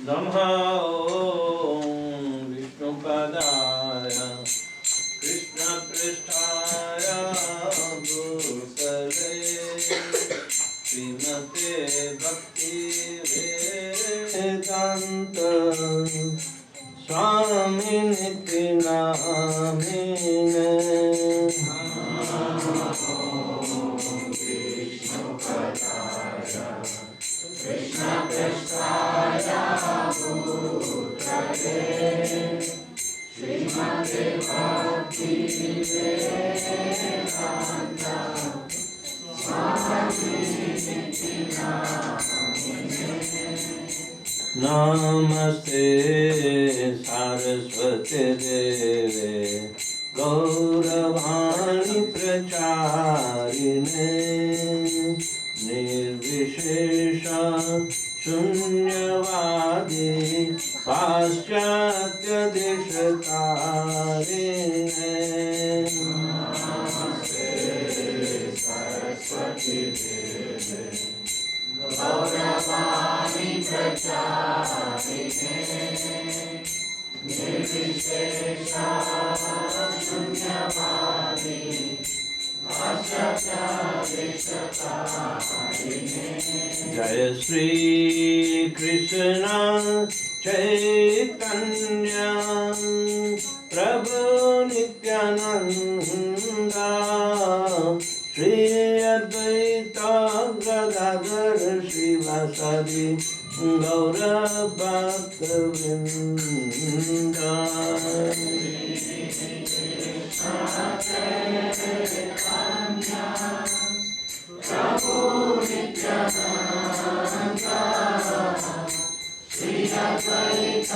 नमः विष्णुपदाय कृष्णपृष्ठाय भूतले श्रीमते भक्तिवेदान्त स्वामी निति नामिने कृष्णपृष्ठाय भूतले श्रीमते भक्तिवेदान्त स्वामी निति नामिने। नमस्ते सरस्वती देवे गौरवाणी प्रचारिणे निर्विशेष शून्यवादी पाश्चात्य देशतारिणे। नमस्ते सरस्वती देवे गौरवाणी प्रचारिणे निर्विशेष शून्यवादी जय श्री कृष्ण चैतन्य प्रभु नित्यानंद श्री अद्वैत गदाधर श्रीवासादि गौर भक्तवृंद। प्रभु नित्यानंद श्री अद्वैत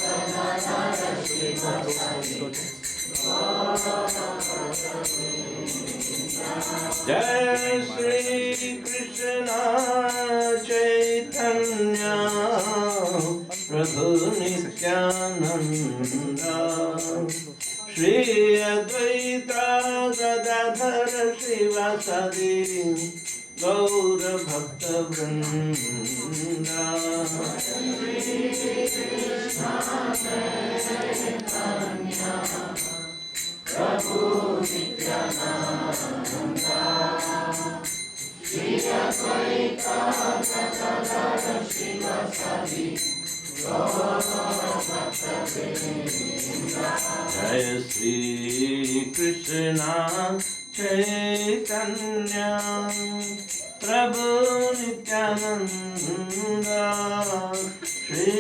गदाधर श्रीवासादि जय श्री कृष्ण चैतन्य प्रभु नित्यानंद श्री अद्वैत गदाधर श्रीवासादि गौर भक्तवृंद। प्रभु नित्यानंद श्री अद्वैत गदाधर श्रीवासादि गौर भक्तवृंद। जय श्री कृष्ण चैतन्य प्रभु नित्यानंद श्री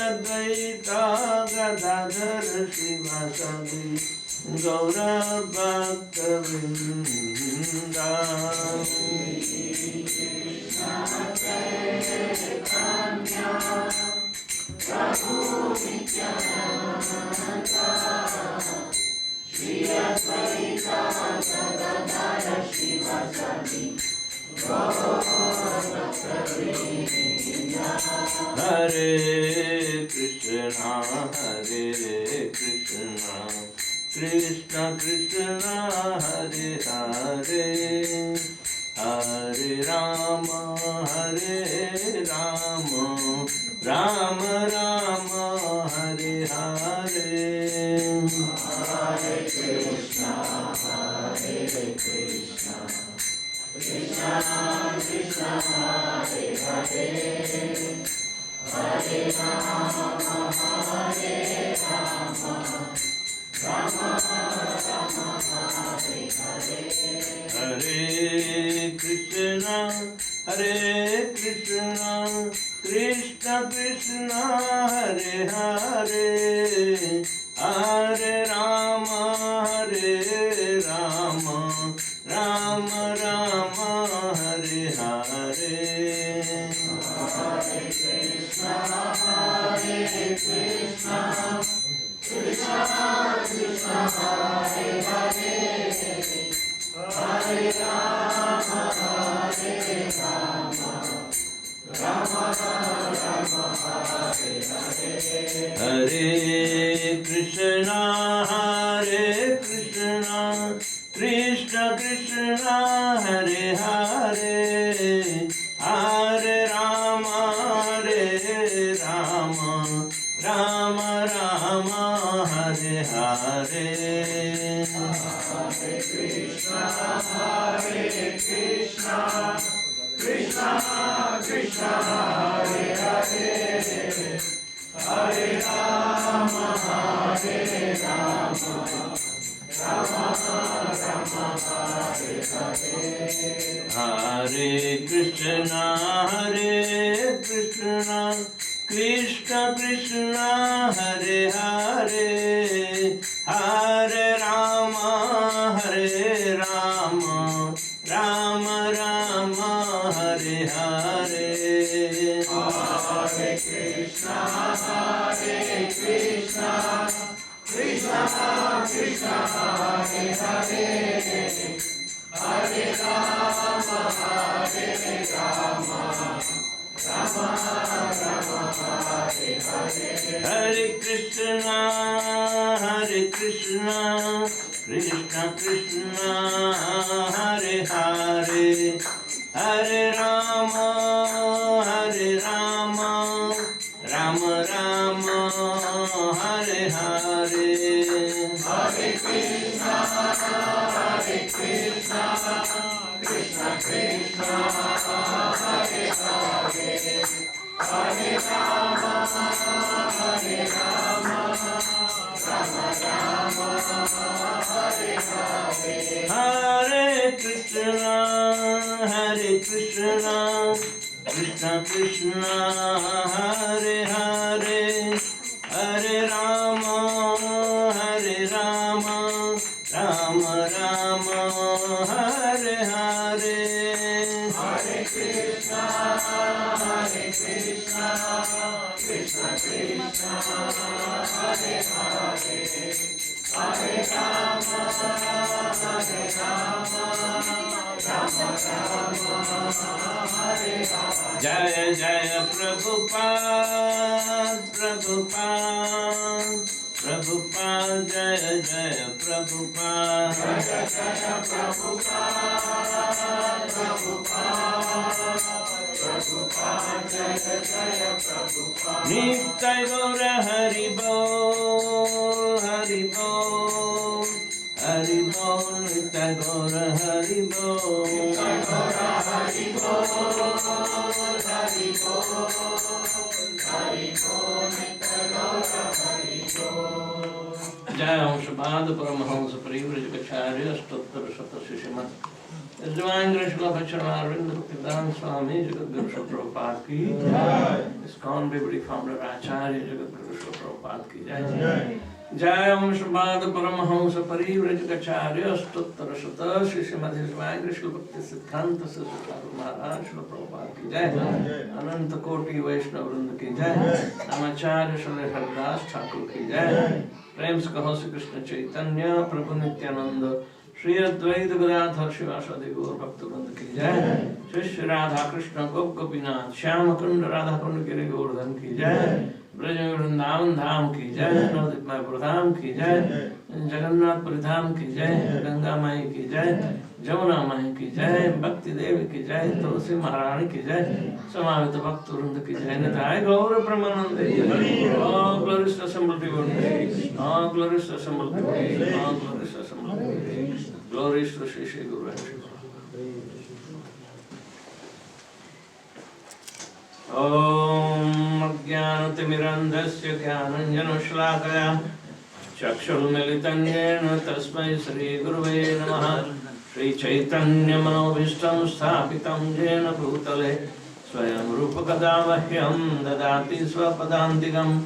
अद्वैत गदाधर श्रीवासादि गौर भक्तवृंद। प्रभु नित्यानंद श्री अद्वैत गदाधर श्रीवासादि गौर भक्तवृंद। हरे कृष्णा कृष्ण कृष्ण हरे हरे हरे राम राम राम हरे हरे। हरे कृष्णा कृष्णा कृष्णा हरे हरे हरे राम राम राम हरे हरे। हरे कृष्णा कृष्ण कृष्ण हरे हरे हरे राम राम राम हरे हरे। हरे कृष्णा कृष्णा कृष्णा हरे हरे हरे राम राम राम हरे हरे। हरे Krishna Krishna Krishna Hare Hare Hare Ram Krishna Hare Hare Hare Rama Hare Rama Rama Rama Hare Hare Hare Krishna Krishna Krishna Hare Hare Hare Rama Rama Rama Hare Hare Hare Krishna Krishna Krishna Hare Hare Hare Rama Rama Rama Hare Hare Hare Krishna Krishna Krishna Hare Hare Hare Rama Rama Rama Hare Hare Hare Krishna Krishna Krishna Hare Hare Hare Rama Rama Rama Hare Hare Hare Krishna Krishna Krishna Hare Hare Hare Rama Rama Rama Hare Hare Hare Krishna Krishna Krishna Hare Hare Hare Rama Rama Rama Hare Hare Jaya Jaya Prabhupada Jaya Jaya Prabhupada Jaya Jaya Prabhupada Jaya Jaya Prabhupada Nitai Gaura Hari Bol Nitai Gaura Hari Bol Jai Om Shabad Paramahamsa Prabhupada Stottar Sata Shishimat Divine Grace of Bhaktivedanta Bhaktivedanta Swami Jagat Prabhupada Ki ISKCON Bibli Founder-Acharya Jagat Prabhupada Ki Jai Om Shabad Paramahamsa Prabhupada Stottar Sata Shishimat Divine Grace of Bhaktivedanta Maharaj Prabhupada Ki Jai Ananta Koti Vaishnava Vrinda Ki Jai Namacharya Shri Haridas Thakur Ki Jai प्रेम से कहो श्री कृष्ण चैतन्य प्रभु नित्यानंद श्री अद्वैत गदाधर शिवासादि गौर भक्तवृंद की जय श्री श्री राधा कृष्ण गोप गोपीनाथ श्याम कुंड राधा कुंड गिरि गोवर्धन की जय ब्रज वृंदावन धाम की जय नवदीप मायपुर धाम की जय जगन्नाथपुरी धाम की जय गंगा माई की जय जमुना माई की जय भक्ति देवी की जय तुलसी महारानी की जय समावित भक्त वृंद की जय निताय गौर Premanand all glories to assembled devotees all glories to assembled devotees all glories to assembled devotees glories to Shri Shri Guru and Shri Om Ajnanatimirandhasya Jnananjanashlakaya Chakshurmilitanyen Tasmai Shri Guruve Namaha Shri Chaitanya Manobhishtam Sthapitam Jena Bhutale Swayam Rupakadavahyam Dadati Swapadantikam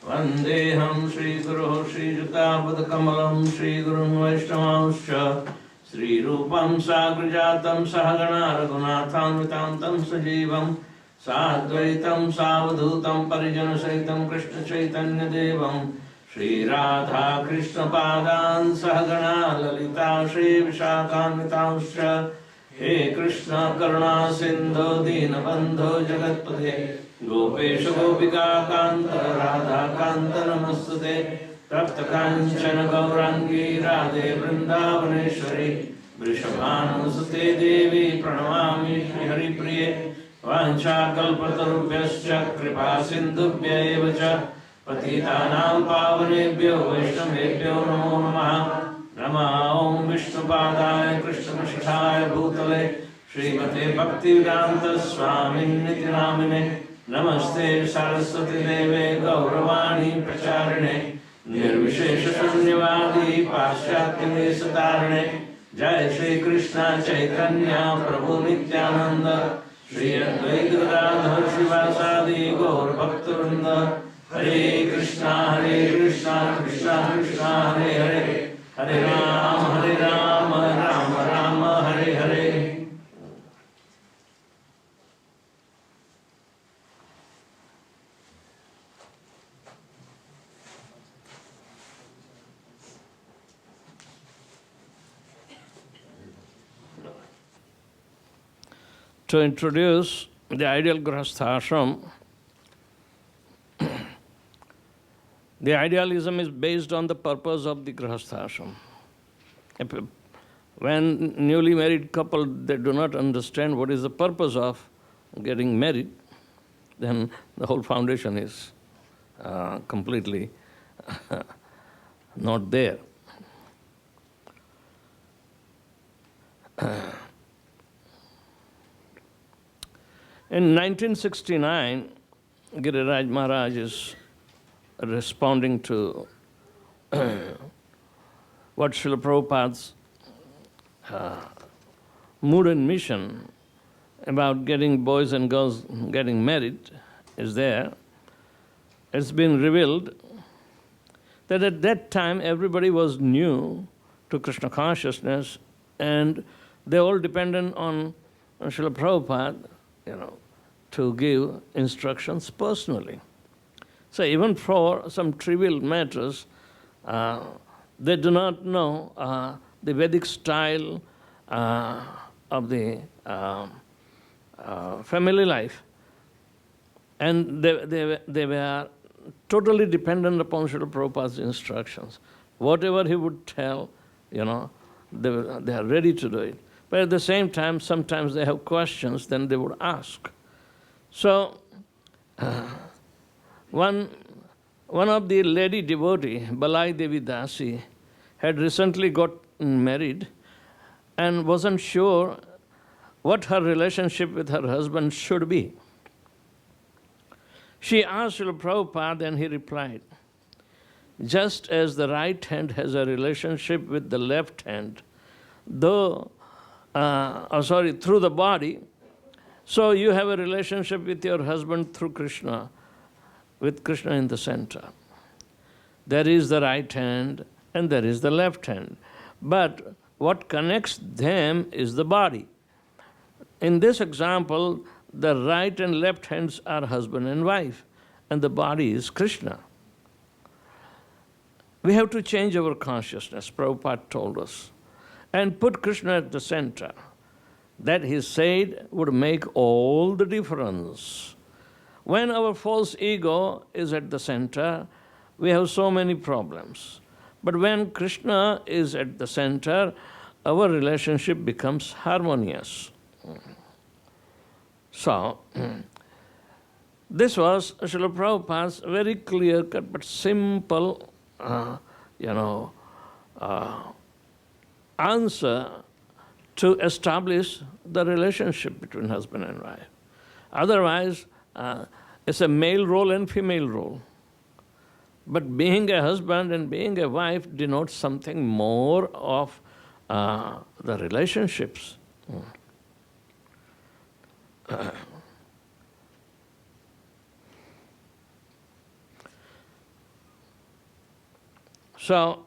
Vandeham Shri Guru Shri Jutapad-kamalam Shri Gurun Vaishnavanscha Shri Rupam Sagrajatam Sahagana Raghunatham Vitantam Sajivam Sadvaitam Savadhutam Parijana Saitam Krishna Chaitanya Devam Shri Radha Krishna Padan Sahagana Lalita Shri Vishakhanvitanscha He Krishna Karuna Sindhu Dinabandhu Jagatpate Gopesha Gopika Kanta Radha Kanta Namastute Tapta Kanchana Gaurangi Radhe Vrindavaneshwari Vrishabhanusate Devi Pranamami Shri Hari Priye Vancha Kalpatarubhyascha Kripa Sindhubhya Evacha Patitanam Pavanebhyo Vaishnavebhyo Namo Namaha Nama Om Vishnupadaya Krishna Shithaya Bhutale Srimate Bhaktivedanta Swami Niti Namine Namaste Saraswati Deve Gauravani Pracharine Nirvishesha Shunyavadi Paschatya Desatarine Jai Shri Krishna Chaitanya Prabhu Nityananda Shri Advaita Gadadhar Srivasadi Gaur Bhaktivinoda Hare Krishna Krishna Krishna Hare Hare Hare Ram Rama Rama Hare Hare. To introduce the ideal Grihastha ashram, the idealism is based on the purpose of the Grihastha ashram. When newly married couple, they do not understand what is the purpose of getting married, then the whole foundation is completely not there. In 1969, Giriraj Maharaj is responding to what Srila Prabhupada's mood and mission about getting boys and girls getting married is there. It's been revealed that at that time everybody was new to Krishna consciousness and they all depended on Srila Prabhupada, to give instructions personally. So even for some trivial matters, they do not know the Vedic style of the family life. And they were totally dependent upon Srila Prabhupada's instructions. Whatever he would tell, they are ready to do it. But at the same time, sometimes they have questions, then they would ask. So, one of the lady devotee, Balai Devi Dasi, had recently got married and wasn't sure what her relationship with her husband should be. She asked Srila Prabhupada and he replied, just as the right hand has a relationship with the left hand, through the body, so you have a relationship with your husband through Krishna, with Krishna in the center. There is the right hand and there is the left hand. But what connects them is the body. In this example, the right and left hands are husband and wife, and the body is Krishna. We have to change our consciousness, Prabhupada told us, and put Krishna at the center. That, he said, would make all the difference. When our false ego is at the center, we have so many problems. But when Krishna is at the center, our relationship becomes harmonious. So, this was Srila Prabhupada's very clear-cut but simple, answer to establish the relationship between husband and wife. Otherwise, it's a male role and female role. But being a husband and being a wife denotes something more of the relationships. So,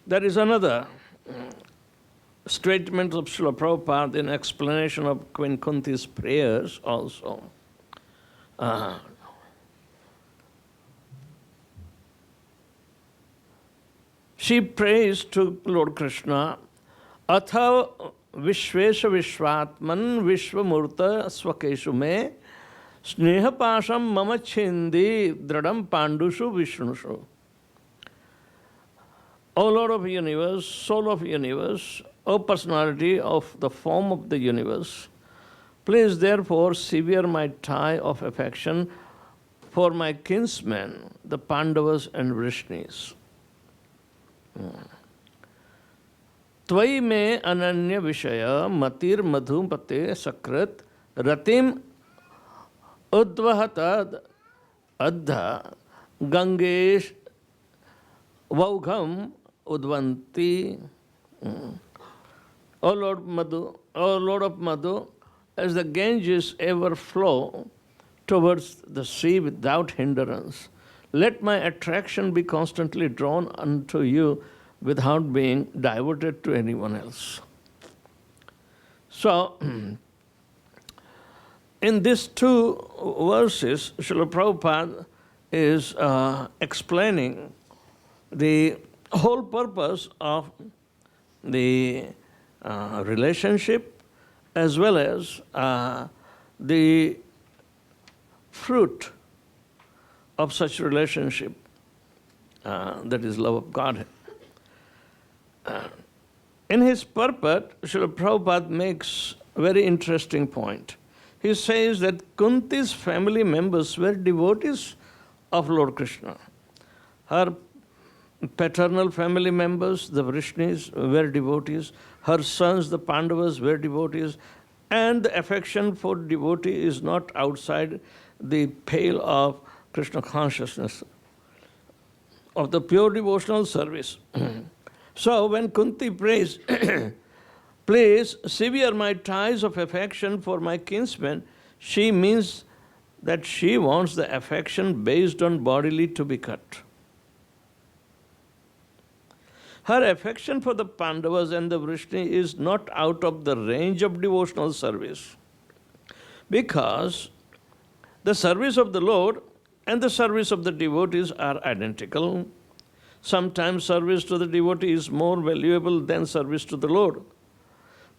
there is another statement of Srila Prabhupada in explanation of Queen Kunti's prayers also. She prays to Lord Krishna, Atha Vishvesha Vishvatman Vishvamurta Swakeshu me Snehapasham Mama Chindi Dradam Pandushu Vishnushu. O Lord of the universe, soul of the universe, O personality of the form of the universe, please therefore sever my tie of affection for my kinsmen, the Pandavas and Vrishnis. Tvai me ananya vishaya matir madhupate sakrit ratim udvahatad adha gangesh vaugham udvanti. O Lord Madhu, O Lord of Madhu, as the Ganges ever flow towards the sea without hindrance, let my attraction be constantly drawn unto you without being diverted to anyone else. So, in these two verses, Srila Prabhupada is explaining the whole purpose of the relationship as well as the fruit of such relationship, that is love of God. In his purport, Srila Prabhupada makes a very interesting point. He says that Kunti's family members were devotees of Lord Krishna. Her paternal family members, the Vrishnis, were devotees. Her sons, the Pandavas, were devotees. And the affection for devotee is not outside the pale of Krishna consciousness, of the pure devotional service. So when Kunti prays, please sever my ties of affection for my kinsman, she means that she wants the affection based on bodily to be cut. Her affection for the Pandavas and the Vrishni is not out of the range of devotional service, because the service of the Lord and the service of the devotees are identical. Sometimes service to the devotee is more valuable than service to the Lord.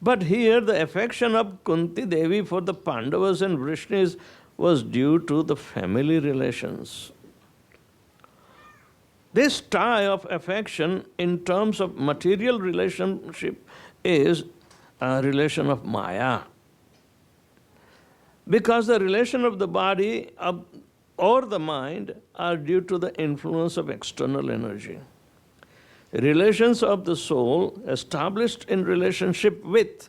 But here the affection of Kunti Devi for the Pandavas and Vrishnis was due to the family relations. This tie of affection in terms of material relationship is a relation of Maya. Because the relation of the body or the mind are due to the influence of external energy. Relations of the soul established in relationship with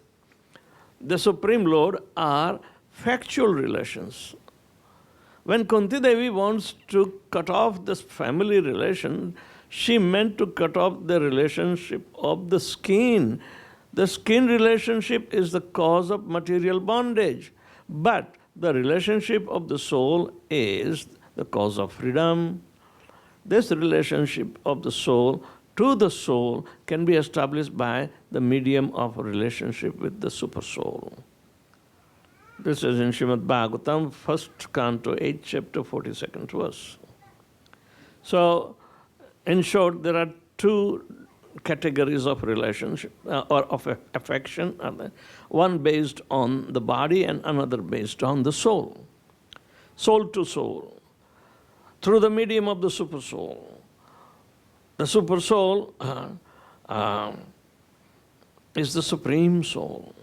the Supreme Lord are factual relations. When Kunti Devi wants to cut off this family relation, she meant to cut off the relationship of the skin. The skin relationship is the cause of material bondage, but the relationship of the soul is the cause of freedom. This relationship of the soul to the soul can be established by the medium of a relationship with the super soul. This is in Srimad Bhagavatam, 1st canto, 8th chapter, 42nd verse. So, in short, there are two categories of relationship or of affection, one based on the body and another based on the soul. Soul to soul, through the medium of the super soul. The super soul is the supreme soul.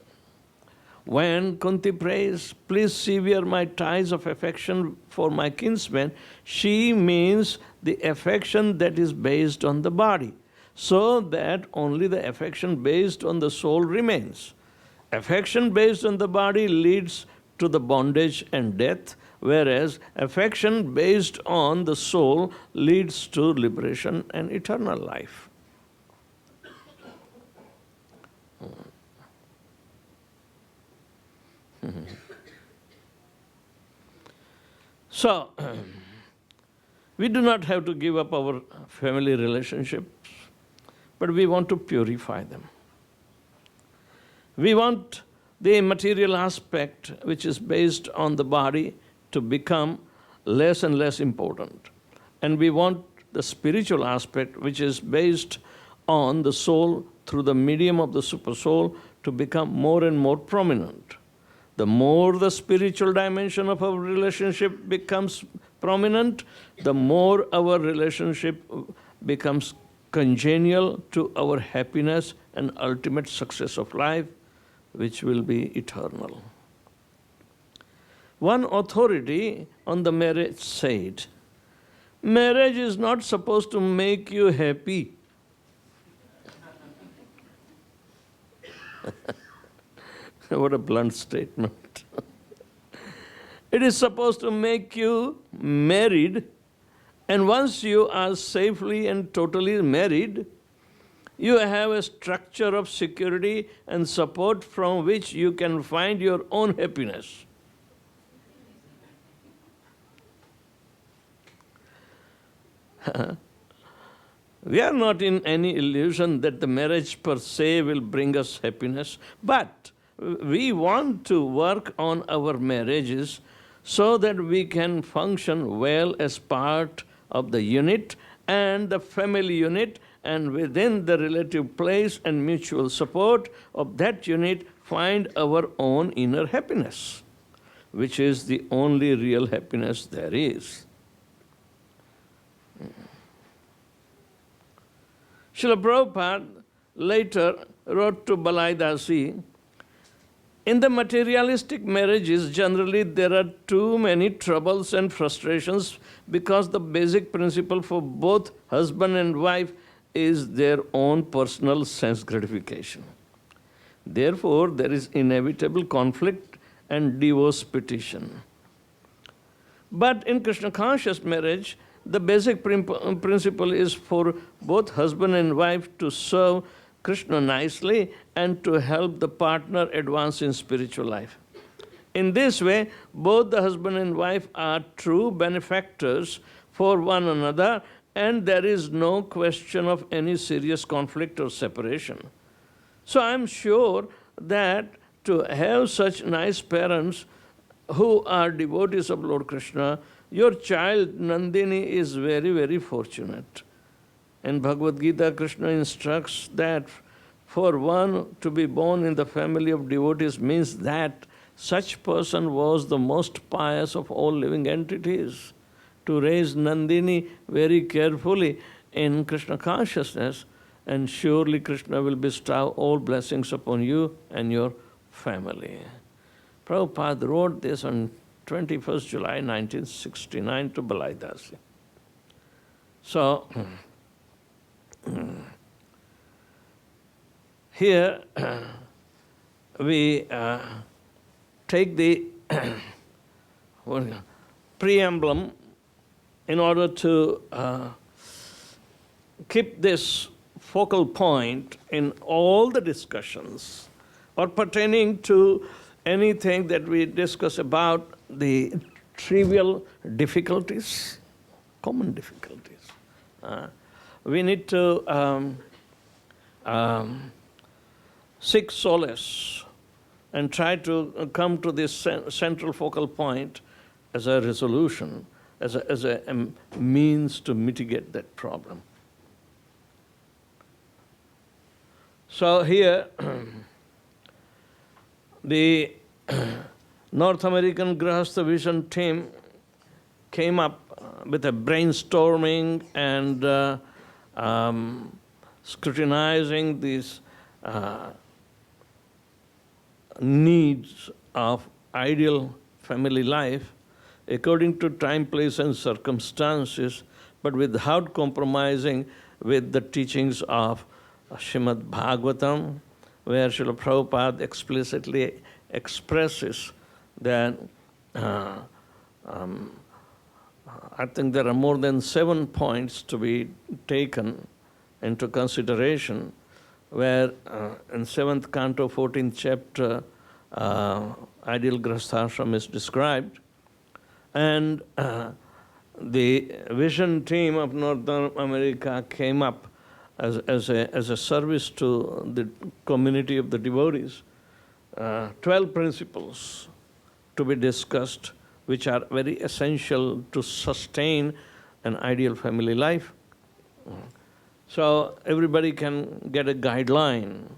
When Kunti prays, please sever my ties of affection for my kinsman, she means the affection that is based on the body, so that only the affection based on the soul remains. Affection based on the body leads to the bondage and death, whereas affection based on the soul leads to liberation and eternal life. So, we do not have to give up our family relationships, but we want to purify them. We want the material aspect, which is based on the body, to become less and less important. And we want the spiritual aspect, which is based on the soul through the medium of the super soul, to become more and more prominent. The more the spiritual dimension of our relationship becomes prominent, the more our relationship becomes congenial to our happiness and ultimate success of life, which will be eternal. One authority on the marriage said, marriage is not supposed to make you happy. What a blunt statement. It is supposed to make you married, and once you are safely and totally married, you have a structure of security and support from which you can find your own happiness. We are not in any illusion that the marriage per se will bring us happiness, but we want to work on our marriages so that we can function well as part of the unit and the family unit, and within the relative place and mutual support of that unit find our own inner happiness, which is the only real happiness there is. Srila Prabhupada later wrote to Balaidasi, in the materialistic marriages, generally there are too many troubles and frustrations because the basic principle for both husband and wife is their own personal sense gratification. Therefore, there is inevitable conflict and divorce petition. But in Krishna conscious marriage, the basic principle is for both husband and wife to serve Krishna nicely and to help the partner advance in spiritual life. In this way, both the husband and wife are true benefactors for one another, and there is no question of any serious conflict or separation. So I am sure that to have such nice parents who are devotees of Lord Krishna, your child Nandini is very, very fortunate. In Bhagavad Gita, Krishna instructs that for one to be born in the family of devotees means that such person was the most pious of all living entities. To raise Nandini very carefully in Krishna consciousness, and surely Krishna will bestow all blessings upon you and your family. Prabhupada wrote this on 21st July 1969 to Balaidasi. So, here we take the preamble in order to keep this focal point in all the discussions or pertaining to anything that we discuss about the trivial difficulties, common difficulties. We need to seek solace and try to come to this central focal point as a resolution, as a means to mitigate that problem. So here, the North American Grihastha Vision team came up with a brainstorming and scrutinizing these needs of ideal family life according to time, place, and circumstances, but without compromising with the teachings of Srimad Bhagavatam, where Srila Prabhupada explicitly expresses that I think there are more than 7 points to be taken into consideration, where in 7th canto, 14th chapter, ideal Grihastha is described, and the vision team of Northern America came up as a service to the community of the devotees, 12 principles to be discussed, which are very essential to sustain an ideal family life. So everybody can get a guideline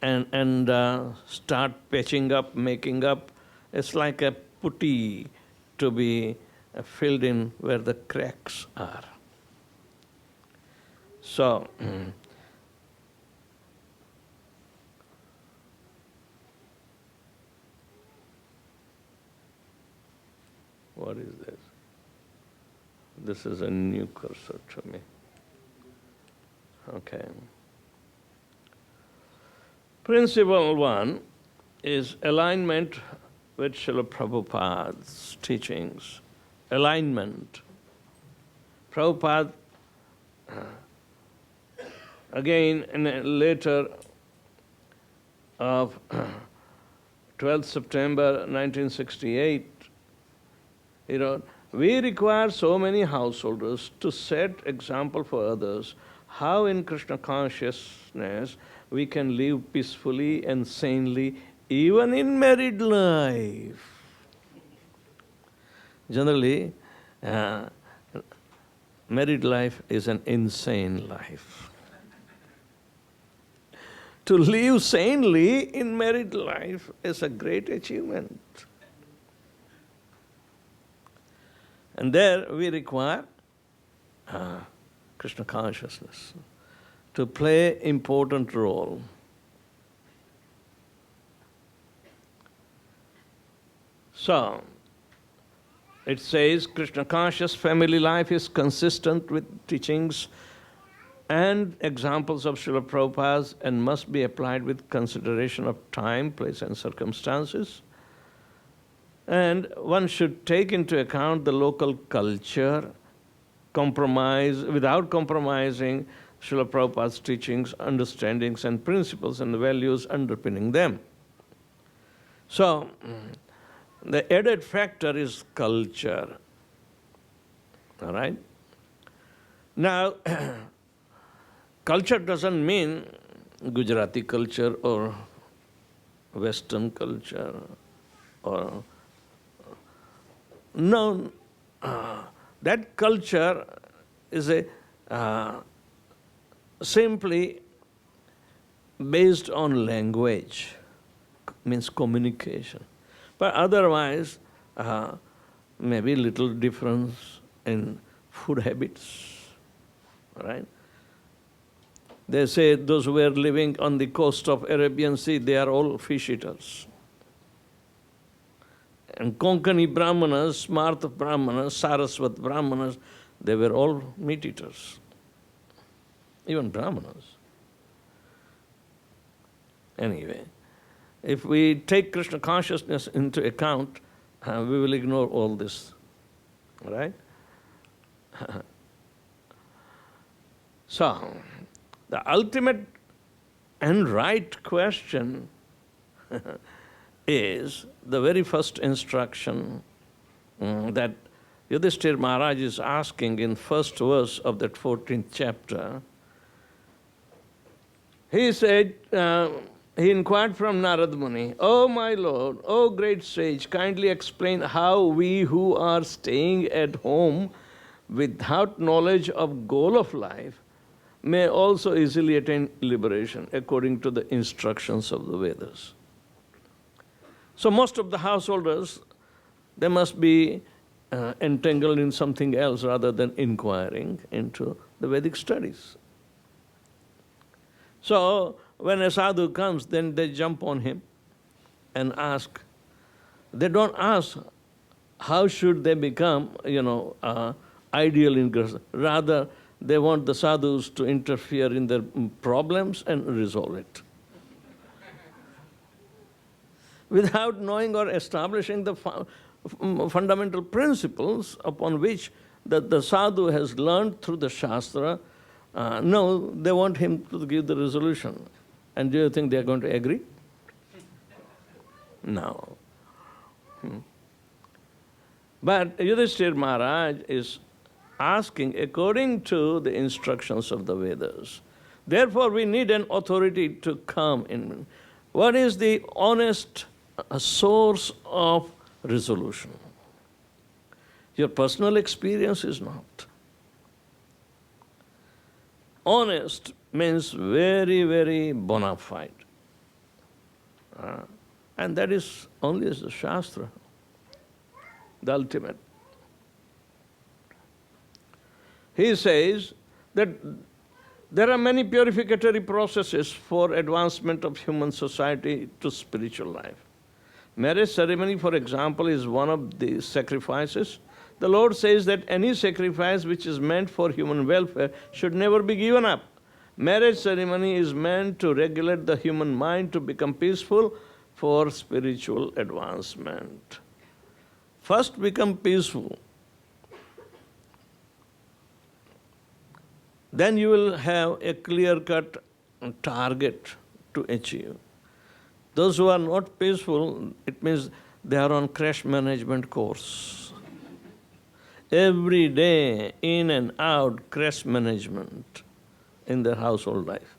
and start patching up, making up. It's like a putty to be filled in where the cracks are. So, what is this? This is a new cursor to me. Okay. Principle one is alignment with Srila Prabhupada's teachings. Alignment. Prabhupada, again in a letter of 12th September 1968, he wrote, "We require so many householders to set example for others how in Krishna consciousness we can live peacefully and sanely even in married life." Generally, married life is an insane life. To live sanely in married life is a great achievement. And there we require Krishna consciousness to play important role. So, it says Krishna conscious family life is consistent with teachings and examples of Srila Prabhupada's and must be applied with consideration of time, place and circumstances. And one should take into account the local culture, without compromising Srila Prabhupada's teachings, understandings and principles and the values underpinning them. So, the added factor is culture. All right? Now, culture doesn't mean Gujarati culture or Western culture or no. That culture is simply based on language, means communication. But otherwise, maybe little difference in food habits, right? They say those who were living on the coast of Arabian Sea, they are all fish eaters. And Konkani Brahmanas, Smartha Brahmanas, Saraswat Brahmanas, they were all meat eaters. Even Brahmanas. Anyway, if we take Krishna consciousness into account, we will ignore all this. Right? So, the ultimate and right question is the very first instruction that Yudhishthira Maharaj is asking in first verse of that 14th chapter. He said, he inquired from Narad Muni, "O my Lord, O great sage, kindly explain how we who are staying at home without knowledge of goal of life may also easily attain liberation according to the instructions of the Vedas." So most of the householders, they must be entangled in something else rather than inquiring into the Vedic studies. So when a sadhu comes, then they jump on him and ask. They don't ask how should they become, ideal in Grihastha. Rather, they want the sadhus to interfere in their problems and resolve it. Without knowing or establishing the fundamental principles upon which the sadhu has learned through the Shastra, no, they want him to give the resolution. And do you think they are going to agree? No. But Yudhishthira Maharaj is asking according to the instructions of the Vedas. Therefore, we need an authority to come in. What is the honest source of resolution? Your personal experience is not. Honest means very, very bona fide. And that is only as the Shastra, the ultimate. He says that there are many purificatory processes for advancement of human society to spiritual life. Marriage ceremony, for example, is one of the sacrifices. The Lord says that any sacrifice which is meant for human welfare should never be given up. Marriage ceremony is meant to regulate the human mind to become peaceful for spiritual advancement. First become peaceful. Then you will have a clear-cut target to achieve. Those who are not peaceful, it means they are on crash management course. Every day, in and out, crash management in their household life.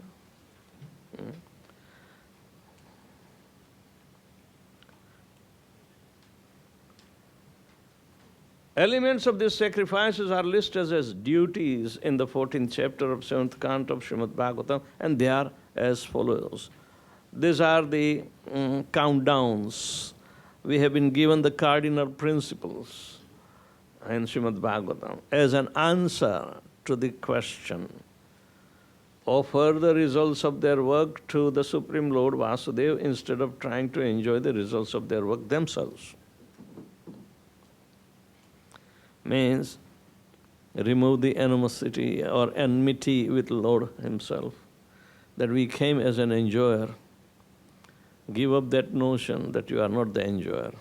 Elements of these sacrifices are listed as duties in the 14th chapter of 7th canto of Srimad Bhagavatam, and they are as follows. These are the countdowns. We have been given the cardinal principles in Srimad Bhagavatam as an answer to the question, offer the results of their work to the Supreme Lord Vasudeva instead of trying to enjoy the results of their work themselves. Means remove the animosity or enmity with Lord Himself, that we came as an enjoyer. Give up that notion that you are not the enjoyer.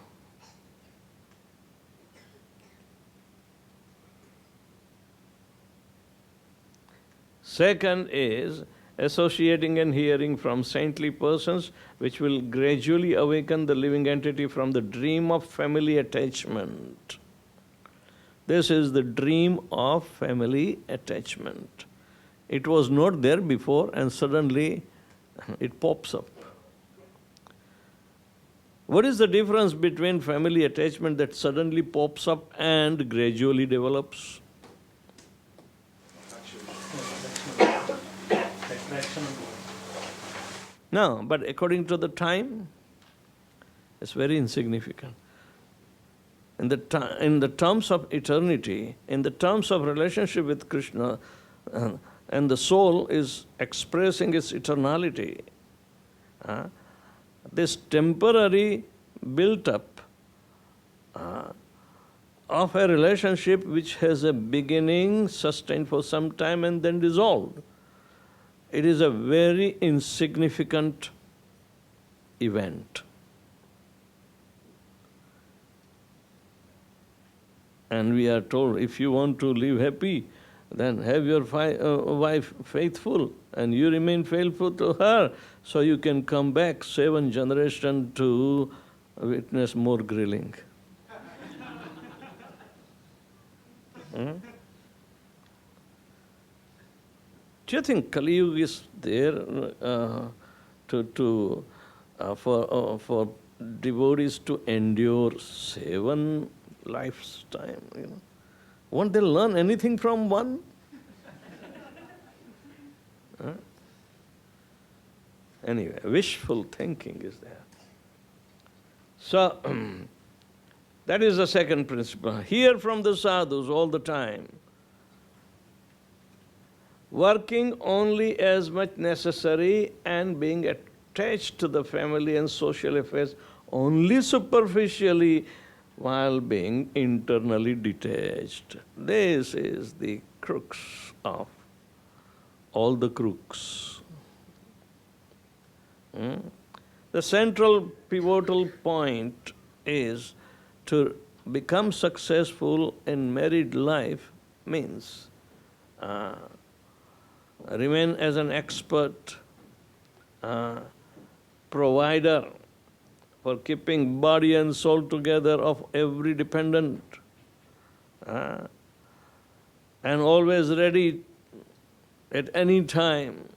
Second is associating and hearing from saintly persons, which will gradually awaken the living entity from the dream of family attachment. This is the dream of family attachment. It was not there before and suddenly it pops up. What is the difference between family attachment that suddenly pops up and gradually develops? No, but according to the time, it's very insignificant. In the terms of eternity, in the terms of relationship with Krishna, and the soul is expressing its eternality, this temporary built-up of a relationship which has a beginning, sustained for some time and then dissolved, it is a very insignificant event. And we are told, if you want to live happy, then have your wife faithful, and you remain faithful to her, so you can come back 7 generations to witness more grilling. Do you think Kali Yuga is there for devotees to endure 7 lifetime? Won't they learn anything from one? Anyway, wishful thinking is there. So, that is the second principle. Hear from the sadhus all the time. Working only as much necessary and being attached to the family and social affairs only superficially while being internally detached. This is the crux of all the crooks. The central pivotal point is to become successful in married life means remain as an expert provider for keeping body and soul together of every dependent, and always ready at any time,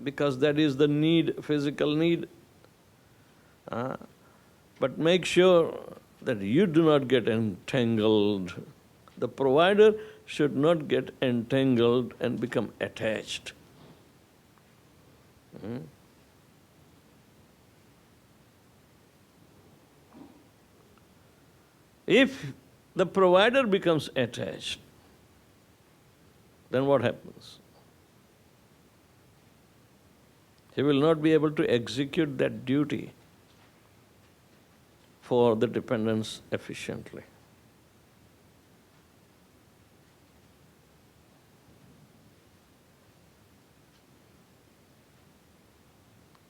because that is the need, physical need. But make sure that you do not get entangled. The provider should not get entangled and become attached. If the provider becomes attached, then what happens? He will not be able to execute that duty for the dependents efficiently.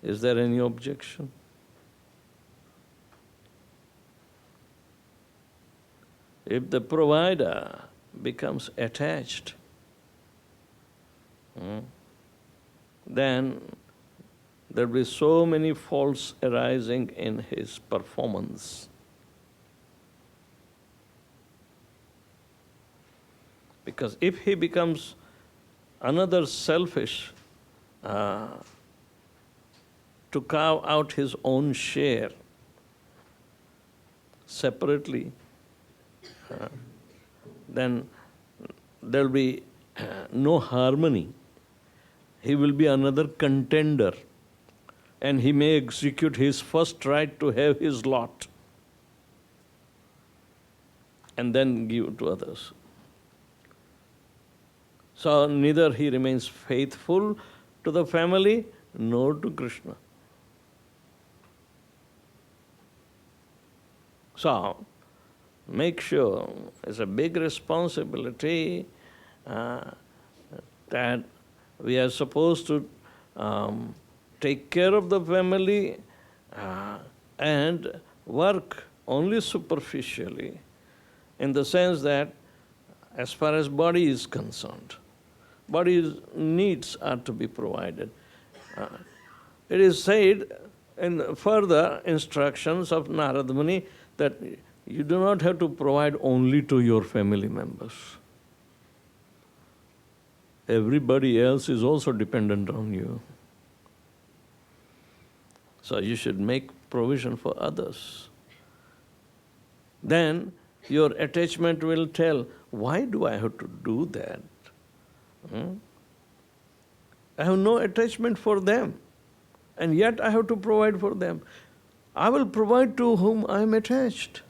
Is there any objection? If the provider becomes attached, then there will be so many faults arising in his performance. Because if he becomes another selfish to carve out his own share separately, then there will be no harmony. He will be another contender, and he may execute his first right to have his lot and then give to others. So neither he remains faithful to the family nor to Krishna. So make sure, it's a big responsibility that we are supposed to take care of the family and work only superficially, in the sense that as far as body is concerned, body's needs are to be provided. It is said in further instructions of Narada Muni that you do not have to provide only to your family members. Everybody else is also dependent on you. So you should make provision for others. Then your attachment will tell, why do I have to do that? I have no attachment for them, and yet I have to provide for them. I will provide to whom I am attached.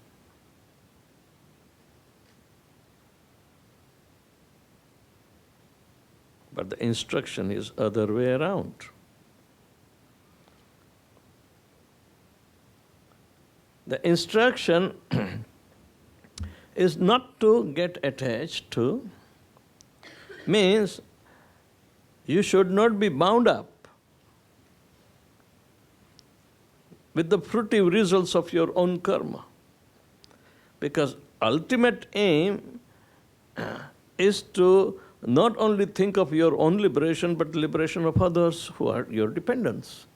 But the instruction is other way around. The instruction is not to get attached to, means you should not be bound up with the fruitive results of your own karma. Because ultimate aim is to not only think of your own liberation, but liberation of others who are your dependents.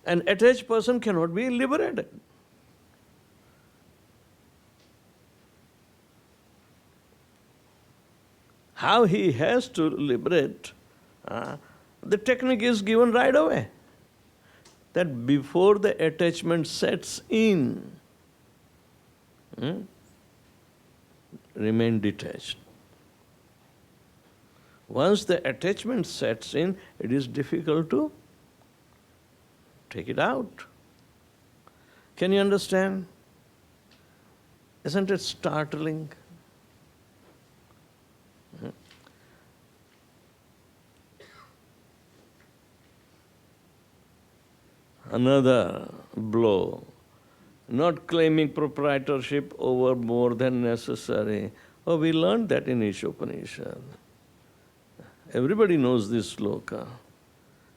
An attached person cannot be liberated. How he has to liberate, the technique is given right away. That before the attachment sets in, remain detached. Once the attachment sets in, it is difficult to take it out. Can you understand? Isn't it startling? Another blow, not claiming proprietorship over more than necessary. Oh, we learned that in Ishopanishad. Everybody knows this sloka.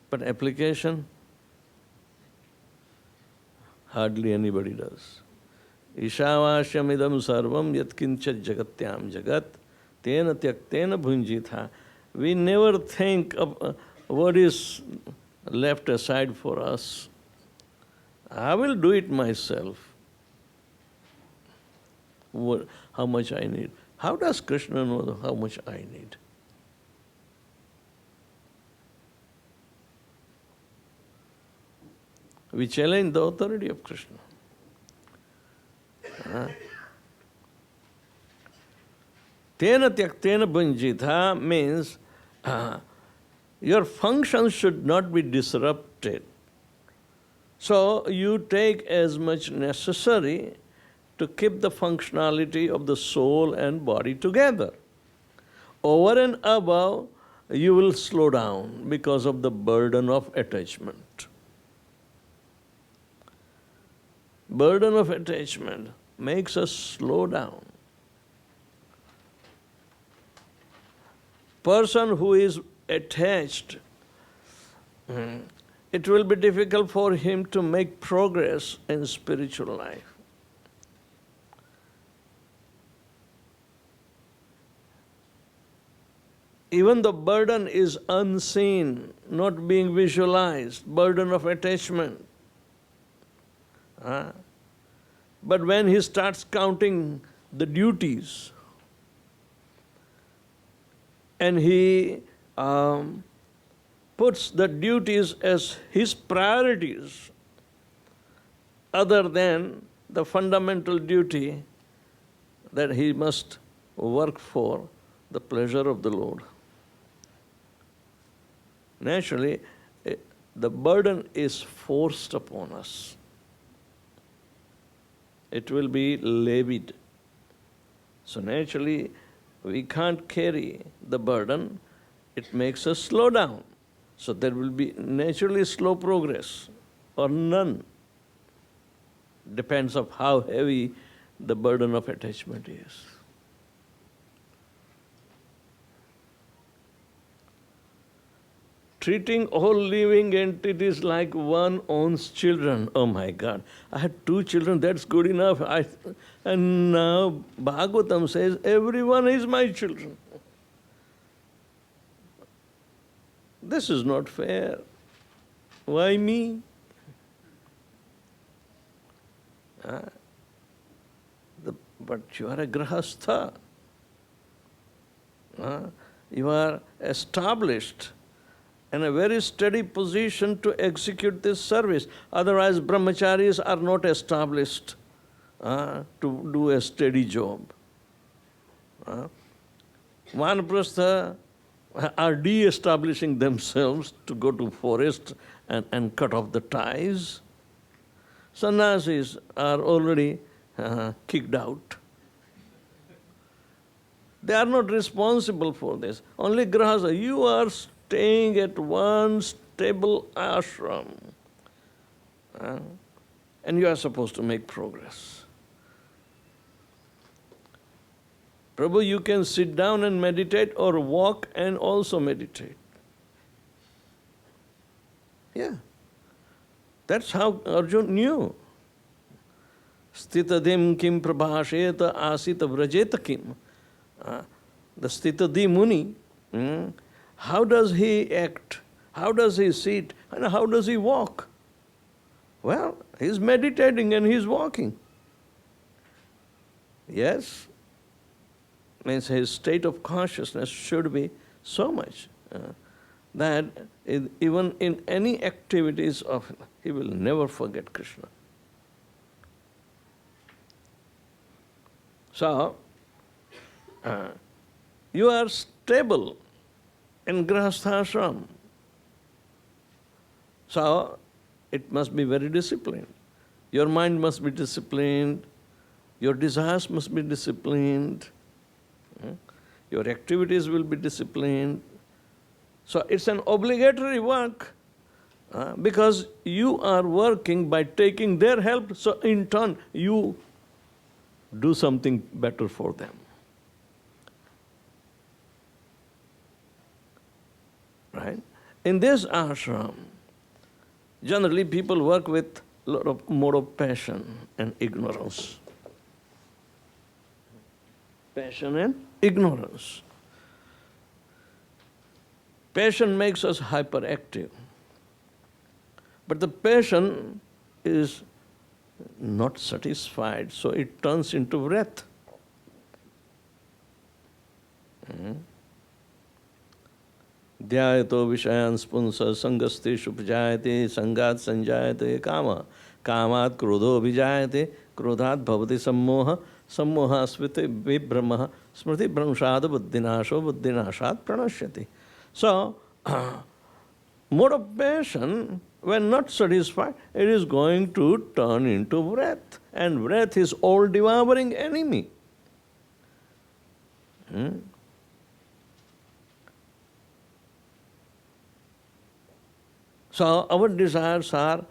But application, hardly anybody does. Ishavashyamidam sarvam yatkinchat jagatyam jagat tena tyaktena bhunjitha. We never think of what is left aside for us. I will do it myself. How much I need. How does Krishna know how much I need? We challenge the authority of Krishna. Tena tyaktena bhunjitha means your functions should not be disrupted. So you take as much necessary to keep the functionality of the soul and body together. Over and above, you will slow down because of the burden of attachment. Burden of attachment makes us slow down. Person who is attached it will be difficult for him to make progress in spiritual life. Even the burden is unseen, not being visualized, burden of attachment. But when he starts counting the duties, and he puts the duties as his priorities other than the fundamental duty that he must work for the pleasure of the Lord. Naturally, the burden is forced upon us. It will be levied. So naturally, we can't carry the burden. It makes us slow down. So there will be naturally slow progress or none. Depends on how heavy the burden of attachment is. Treating all living entities like one owns children. Oh my God, I had 2 children, that's good enough. And now Bhagavatam says, everyone is my children. This is not fair. Why me? But you are a Grihastha. You are established in a very steady position to execute this service. Otherwise, brahmacharis are not established to do a steady job. Vanaprastha are de-establishing themselves to go to forest and cut off the ties. Sannyasis are already kicked out. They are not responsible for this. Only Grihastha, you are staying at one stable ashram. And you are supposed to make progress. Prabhu, you can sit down and meditate or walk and also meditate. Yeah. That's how Arjuna knew. Stitadim kim prabhasheta asita vrajeta kim. The Stitadi Muni, how does he act? How does he sit? And how does he walk? Well, he's meditating and he's walking. Yes, means his state of consciousness should be so much that even in any activities of he will never forget Krishna. So, you are stable in Grihastha ashram. So, it must be very disciplined. Your mind must be disciplined. Your desires must be disciplined. Your activities will be disciplined. So, it's an obligatory work because you are working by taking their help. So, in turn, you do something better for them. Right? In this ashram, generally people work with a lot of more of passion and ignorance. Passion and ignorance. Passion makes us hyperactive. But the passion is not satisfied, so it turns into wrath. Dhyayato vishayan spunsa sangasteshu pajayate sangat sanjayate kama kamat krodho vijayate krodhat bhavati sammoha sammoha smriti vibhramaha smriti bhramshad buddhinasho buddhinashat pranashyati. So, mode of passion, when not satisfied, it is going to turn into wrath. And wrath is all-devouring enemy. So our desires are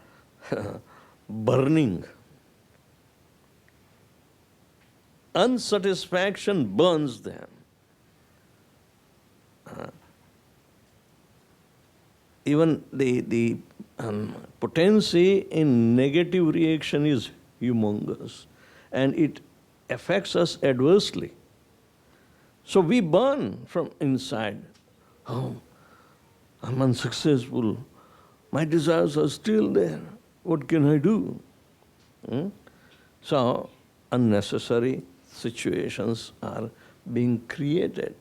burning. Unsatisfaction burns them. even the potency in negative reaction is humongous, and it affects us adversely. So we burn from inside. Oh, I'm unsuccessful. My desires are still there. What can I do? So unnecessary situations are being created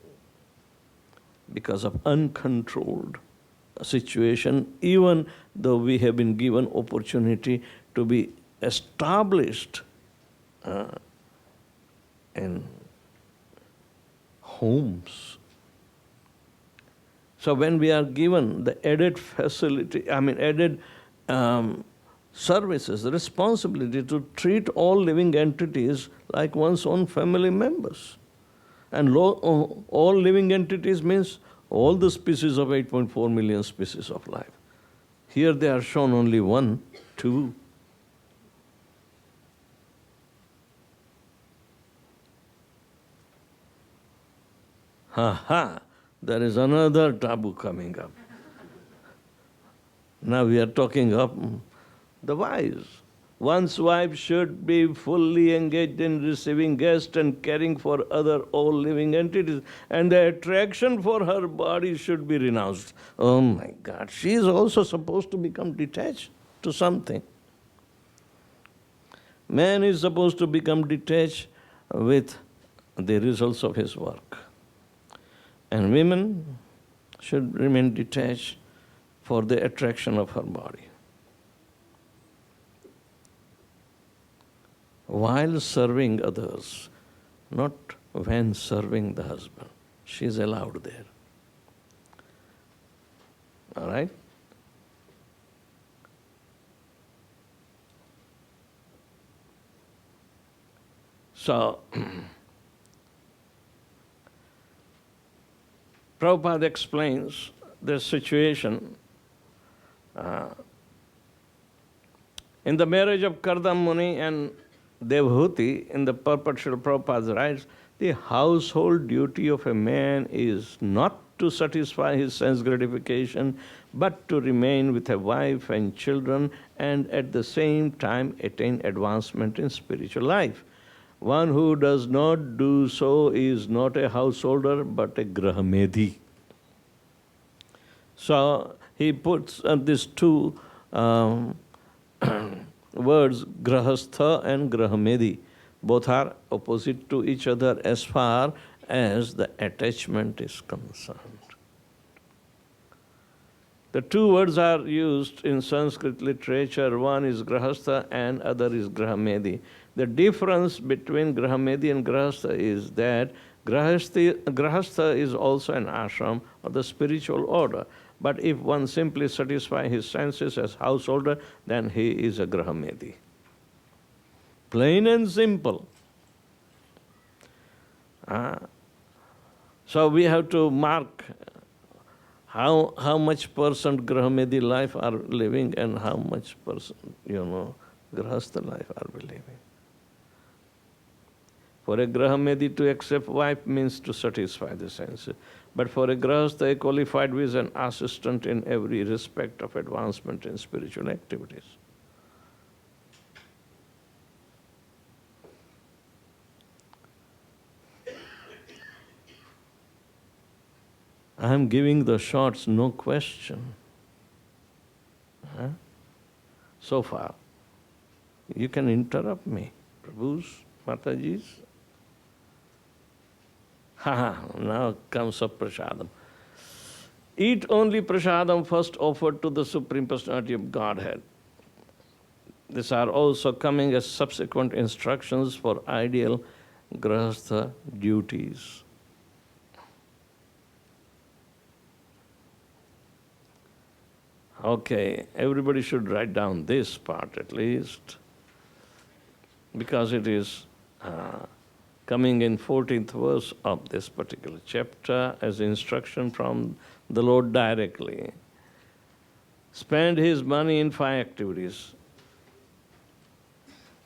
because of uncontrolled situation, even though we have been given opportunity to be established in homes. So when we are given the added facility, added services, the responsibility to treat all living entities like one's own family members. And all living entities means all the species of 8.4 million species of life. Here they are shown only 1, 2. There is another taboo coming up. Now we are talking of the wives. One's wife should be fully engaged in receiving guests and caring for other all living entities, and the attraction for her body should be renounced. Oh my God, she is also supposed to become detached to something. Man is supposed to become detached with the results of his work. And women should remain detached for the attraction of her body. While serving others, not when serving the husband. She is allowed there. All right? So, Prabhupada explains the situation in the marriage of Kardam Muni and Devhuti. In the perpetual Prabhupada's writes, the household duty of a man is not to satisfy his sense gratification, but to remain with a wife and children and at the same time attain advancement in spiritual life. One who does not do so is not a householder, but a grahamedhi. So he puts these two words, grihastha and grahamedhi. Both are opposite to each other as far as the attachment is concerned. The two words are used in Sanskrit literature. One is grihastha and other is grahamedhi. The difference between grahamedhi and grihastha is that grihastha is also an ashram or the spiritual order. But if one simply satisfies his senses as householder, then he is a grahamedhi. Plain and simple. So we have to mark how much percent grahamedhi life are living and how much percent, grihastha life are we living. For a grahamedhi to accept wife means to satisfy the senses. But for a grihastha, a qualified with an assistant in every respect of advancement in spiritual activities. I am giving the shots, no question. So far. You can interrupt me, Prabhus, Matajis. Now comes up prasadam. Eat only prasadam first offered to the Supreme Personality of Godhead. These are also coming as subsequent instructions for ideal grihastha duties. Okay, everybody should write down this part at least, because it is coming in 14th verse of this particular chapter as instruction from the Lord directly. Spend his money in 5 activities.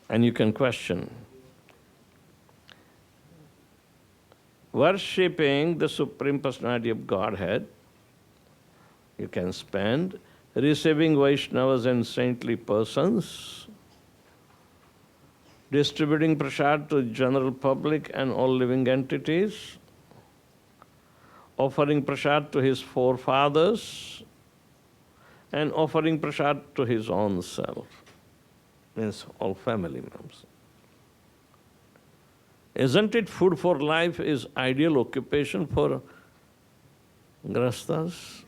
And you can question. Worshipping the Supreme Personality of Godhead you can spend receiving Vaishnavas and saintly persons, distributing prasad to general public and all living entities, offering prasad to his forefathers, and offering prasad to his own self, means all family members. Isn't it food for life is ideal occupation for Grihasthas?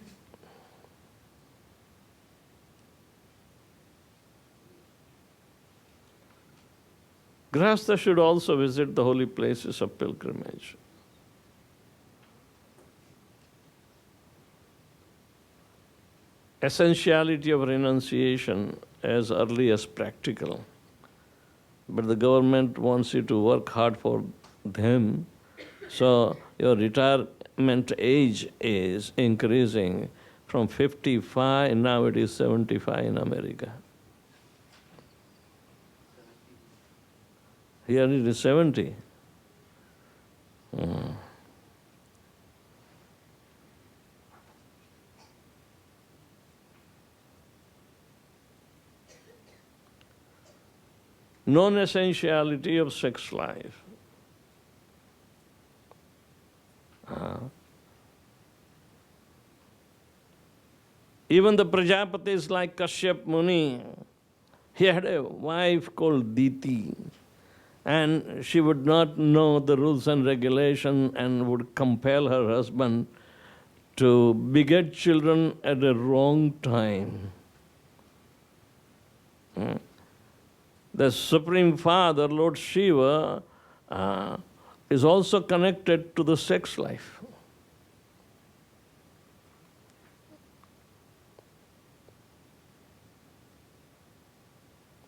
Grihastha should also visit the holy places of pilgrimage. Essentiality of renunciation as early as practical. But the government wants you to work hard for them. So your retirement age is increasing from 55, now it is 75 in America. Here it is 70. Non-essentiality of sex life. Even the Prajapatis like Kashyap Muni, he had a wife called Diti, and she would not know the rules and regulations and would compel her husband to beget children at a wrong time. The Supreme Father, Lord Shiva, is also connected to the sex life.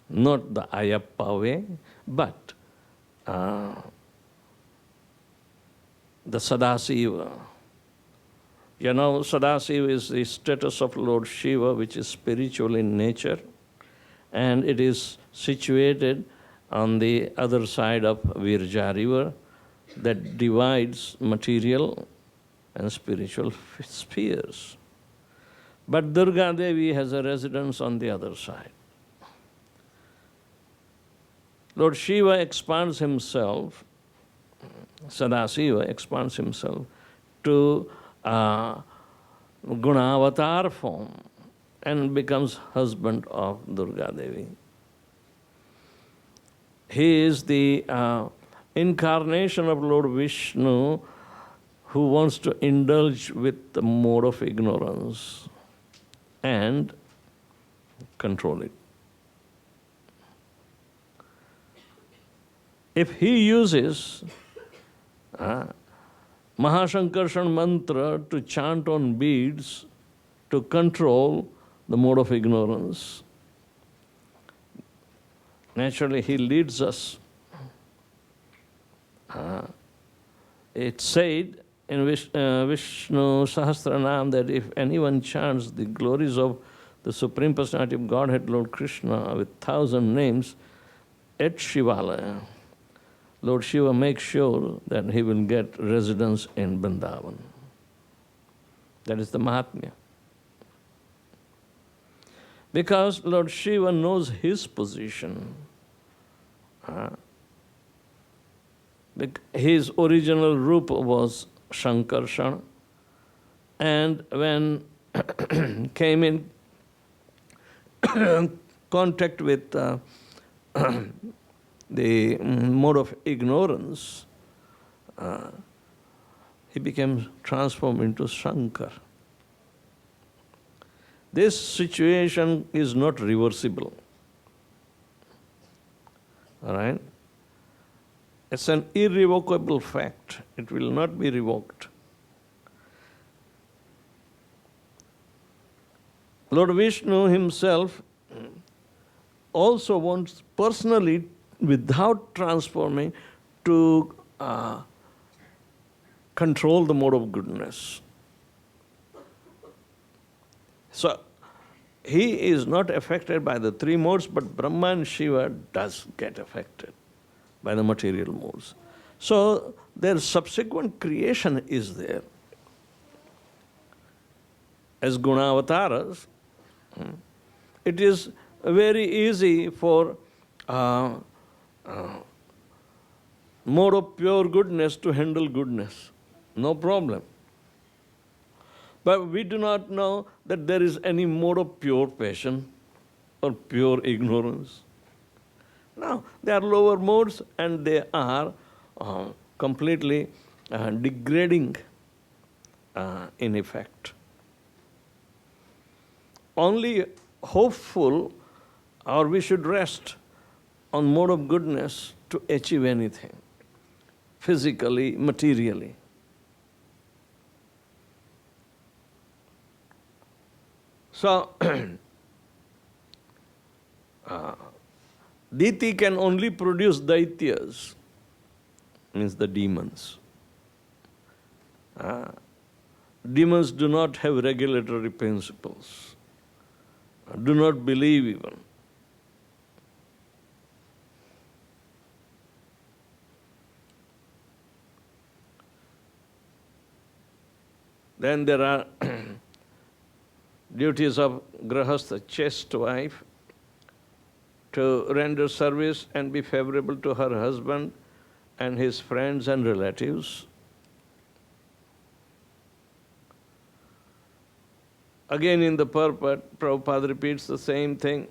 Not the Ayappa way, but the Sadasiva. You know, Sadasiva is the status of Lord Shiva, which is spiritual in nature, and it is situated on the other side of Virja river that divides material and spiritual spheres. But Durga Devi has a residence on the other side. Lord Shiva expands himself, Sadasiva expands himself to Gunavatar form and becomes husband of Durga Devi. He is the incarnation of Lord Vishnu who wants to indulge with the mode of ignorance and control it. If he uses Mahashankarshan mantra to chant on beads to control the mode of ignorance, naturally he leads us. It's said in Vishnu Sahasranam that if anyone chants the glories of the Supreme Personality of Godhead, Lord Krishna, with 1,000 names at Shivalaya, Lord Shiva makes sure that he will get residence in Vrindavan. That is the Mahatmya. Because Lord Shiva knows his position. His original rupa was Shankarshan, and when came in contact with the mode of ignorance, he became transformed into Shankar. This situation is not reversible. All right? It's an irrevocable fact. It will not be revoked. Lord Vishnu himself also wants personally, without transforming, to control the mode of goodness. So, he is not affected by the three modes, but Brahma and Shiva does get affected by the material modes. So, their subsequent creation is there. as Gunavataras, it is very easy for mode of pure goodness to handle goodness. No problem. But we do not know that there is any mode of pure passion or pure ignorance. No, they are lower modes and they are completely degrading in effect. Only hopeful, or we should rest on mode of goodness to achieve anything, physically, materially. So, Diti can only produce Daityas, means the demons. Demons do not have regulatory principles, do not believe even. Then there are duties of Grihastha, chaste wife, to render service and be favorable to her husband and his friends and relatives. Again in the purport, Prabhupada repeats the same thing.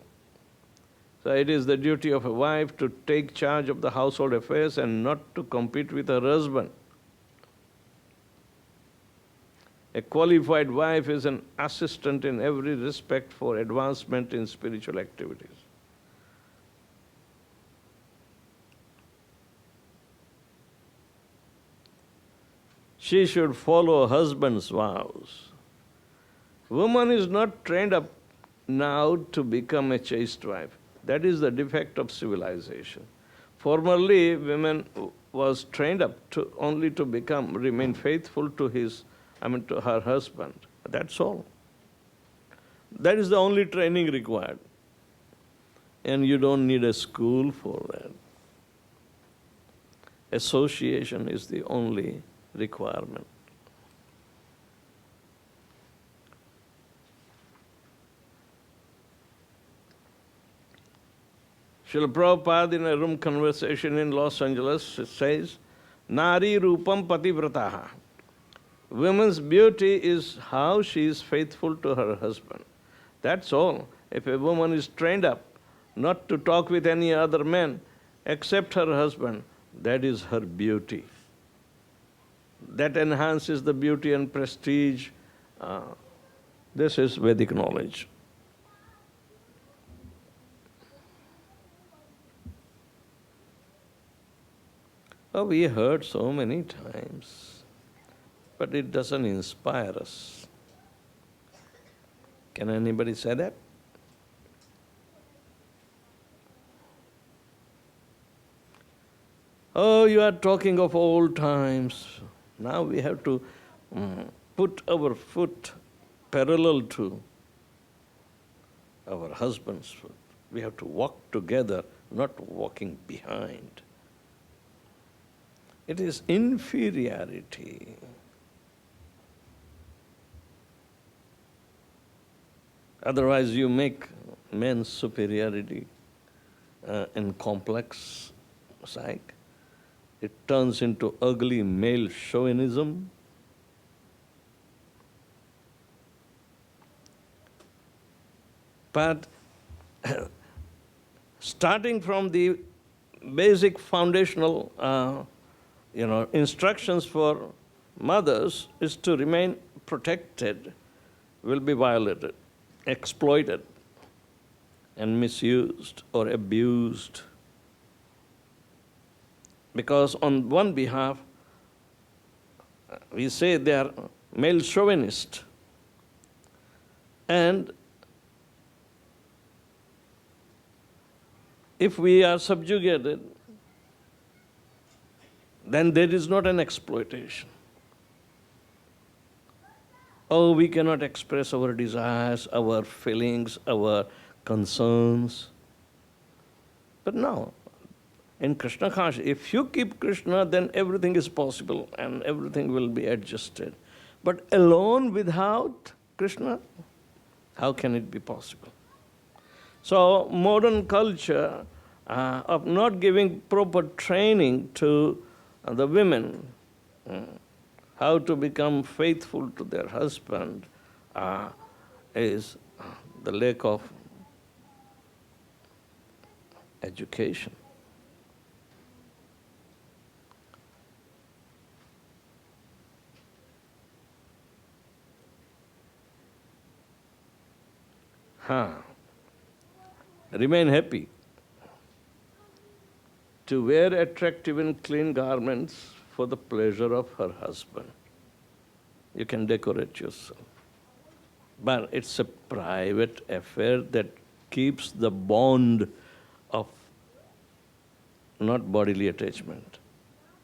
So it is the duty of a wife to take charge of the household affairs and not to compete with her husband. A qualified wife is an assistant in every respect for advancement in spiritual activities. She should follow her husband's vows. Woman is not trained up now to become a chaste wife. That is the defect of civilization. Formerly, women was trained up to only to remain faithful to to her husband. That's all. That is the only training required. And you don't need a school for that. Association is the only requirement. Srila Prabhupada in a room conversation in Los Angeles says, Nari Rupam Pativrataha. Woman's beauty is how she is faithful to her husband. That's all. If a woman is trained up not to talk with any other man except her husband, that is her beauty. That enhances the beauty and prestige. This is Vedic knowledge. Oh, we heard so many times, but it doesn't inspire us. Can anybody say that? Oh, you are talking of old times. Now we have to put our foot parallel to our husband's foot. We have to walk together, not walking behind. It is inferiority. Otherwise you make men's superiority and complex psyche. It turns into ugly male chauvinism. But starting from the basic foundational instructions for mothers is to remain protected, will be violated, exploited, and misused or abused. Because on one behalf, we say they are male chauvinist, and if we are subjugated, then there is not an exploitation. Oh, we cannot express our desires, our feelings, our concerns. But no, in Krishna consciousness, if you keep Krishna, then everything is possible and everything will be adjusted. But alone without Krishna? How can it be possible? So modern culture of not giving proper training to the women, how to become faithful to their husband, is the lack of education. Remain happy. To wear attractive and clean garments for the pleasure of her husband. You can decorate yourself. But it's a private affair that keeps the bond of not bodily attachment,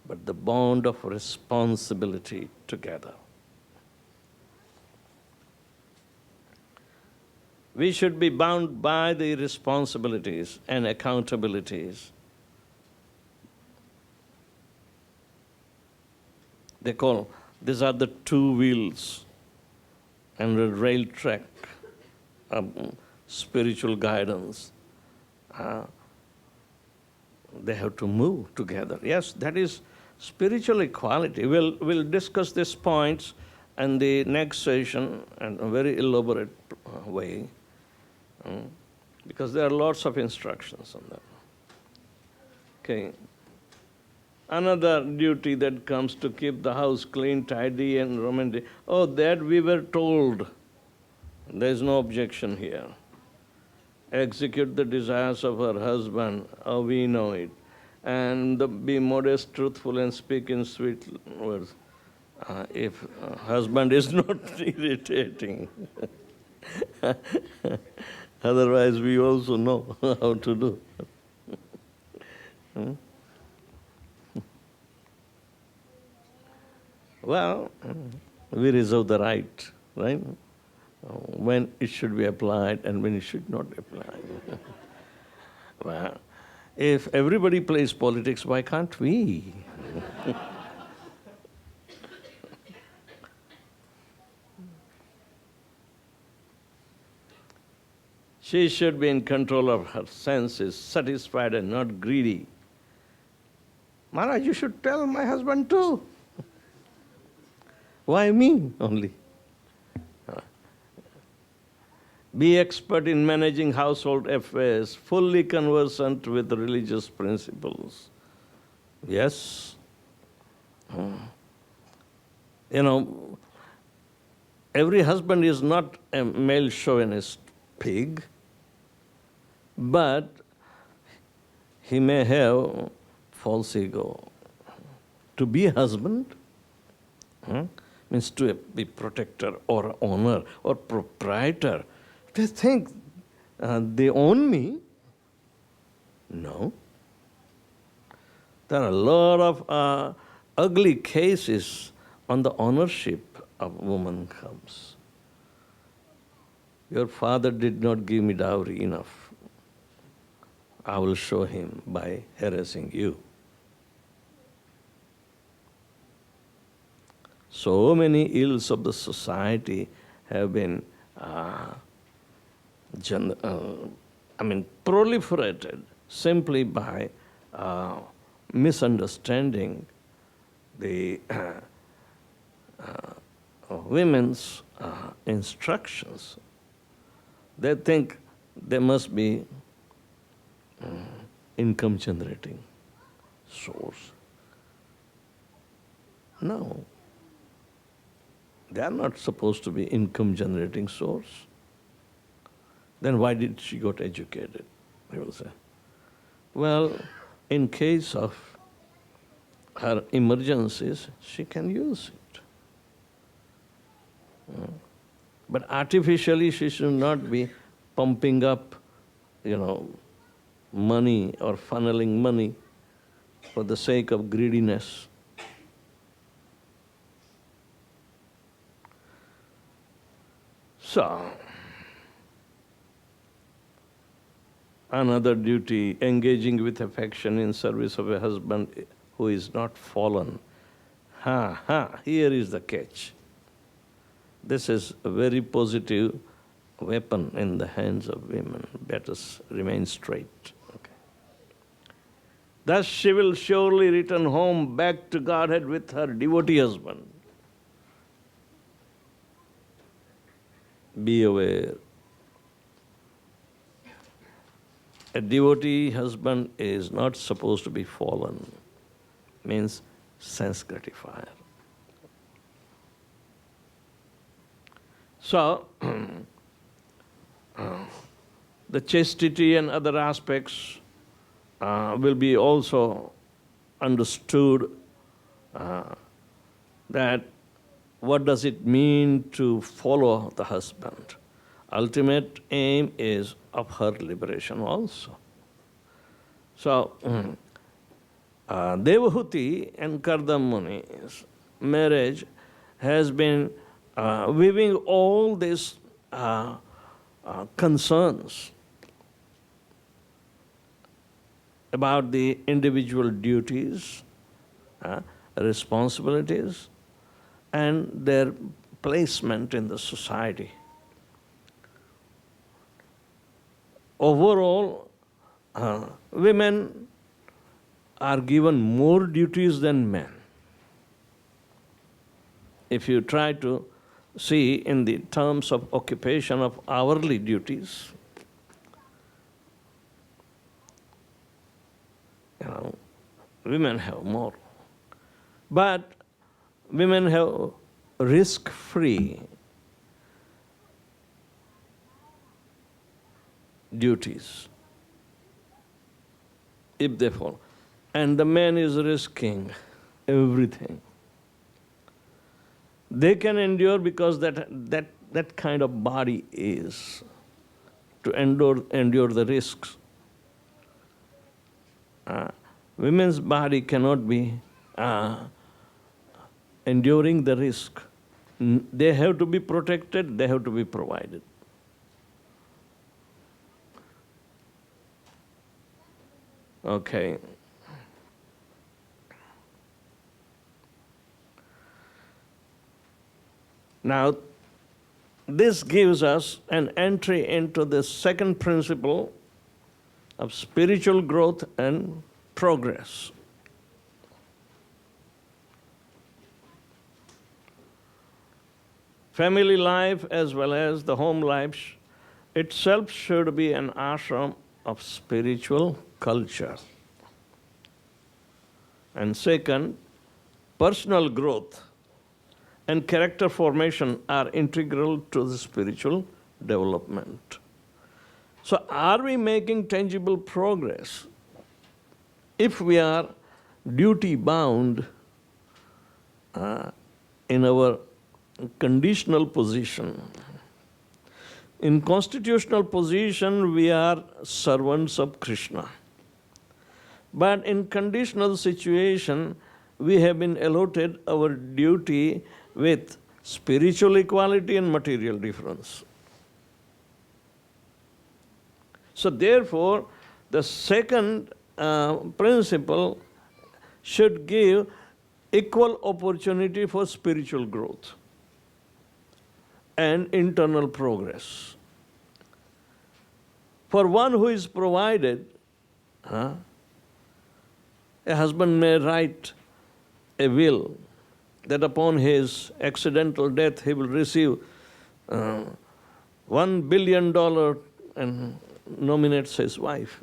but the bond of responsibility together. We should be bound by the responsibilities and accountabilities. They call, these are the two wheels and the rail track of spiritual guidance. They have to move together. Yes, that is spiritual equality. We'll discuss these points in the next session in a very elaborate way, because there are lots of instructions on that. Okay. Another duty that comes to keep the house clean, tidy, and romantic. Oh, that we were told. There is no objection here. Execute the desires of her husband. Oh, we know it. And be modest, truthful, and speak in sweet words. If husband is not irritating. Otherwise, we also know how to do. Well, we reserve the right? When it should be applied and when it should not be applied. Well, if everybody plays politics, why can't we? She should be in control of her senses, satisfied and not greedy. Maharaj, you should tell my husband too. Why me only? Be expert in managing household affairs, fully conversant with religious principles. Yes. Every husband is not a male chauvinist pig, but he may have false ego. To be a husband means to be protector or owner or proprietor. They think they own me. No. There are a lot of ugly cases on the ownership of woman comes. Your father did not give me dowry enough. I will show him by harassing you. So many ills of the society have been proliferated simply by misunderstanding the women's instructions. They think they must be income generating source. No. They are not supposed to be income generating source. Then why did she got educated? They will say. Well, in case of her emergencies, she can use it. But artificially, she should not be pumping up, money or funneling money for the sake of greediness. So, another duty, engaging with affection in service of a husband who is not fallen. Here is the catch. this is a very positive weapon in the hands of women. Better remain straight. Okay. Thus she will surely return home back to Godhead with her devotee husband. Be aware. A devotee husband is not supposed to be fallen, means sense gratifier. So, the chastity and other aspects will be also understood, that what does it mean to follow the husband? Ultimate aim is of her liberation also. So, Devahuti and Kardammuni's marriage has been weaving all these concerns about the individual duties, responsibilities, and their placement in the society. Overall, women are given more duties than men. If you try to see in the terms of occupation of hourly duties, women have more. But women have risk-free duties if they fall. And the man is risking everything. They can endure because that kind of body is to endure the risks. Women's body cannot be enduring the risk. They have to be protected, they have to be provided. Okay. Now, this gives us an entry into the second principle of spiritual growth and progress. Family life as well as the home life itself should be an ashram of spiritual culture. And second, personal growth and character formation are integral to the spiritual development. So are we making tangible progress? If we are duty bound in our conditional position, in constitutional position we are servants of Krishna. But in conditional situation, we have been allotted our duty with spiritual equality and material difference. So therefore, the second principle should give equal opportunity for spiritual growth and internal progress. For one who is provided, a husband may write a will that upon his accidental death he will receive $1 billion and nominates his wife.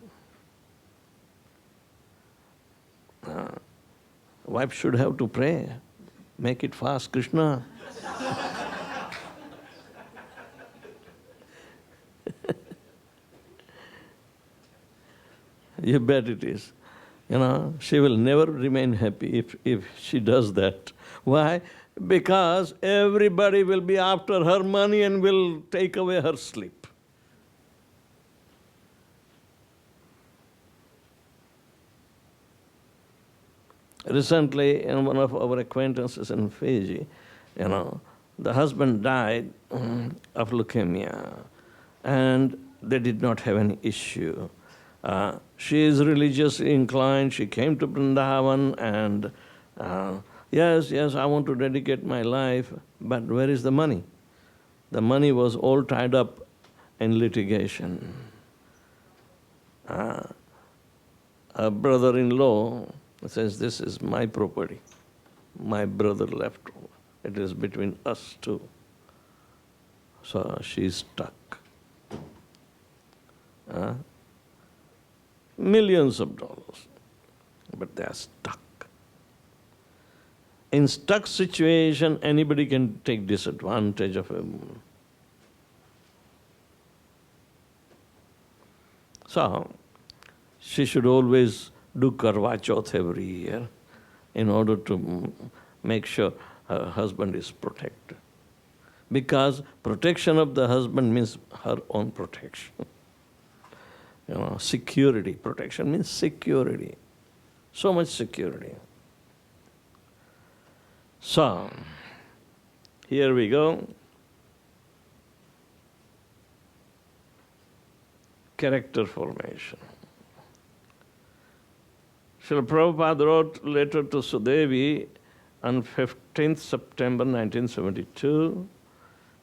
Wife should have to pray, make it fast, Krishna. You bet it is. She will never remain happy if she does that. Why? Because everybody will be after her money and will take away her sleep. Recently, one of our acquaintances in Fiji, the husband died of leukemia, and they did not have any issue. She is religiously inclined. She came to Vrindavan and, yes, I want to dedicate my life, but where is the money? The money was all tied up in litigation. A brother-in-law says, this is my property. My brother left. It is between us two. So she's stuck. Millions of dollars. But they are stuck. In stuck situation, anybody can take disadvantage of him. So, she should always do Karwa Chauth every year in order to make sure her husband is protected. Because protection of the husband means her own protection. Security. Protection means security. So much security. So, here we go. Character formation. Srila Prabhupada wrote a letter to Sudevi on 15th September 1972.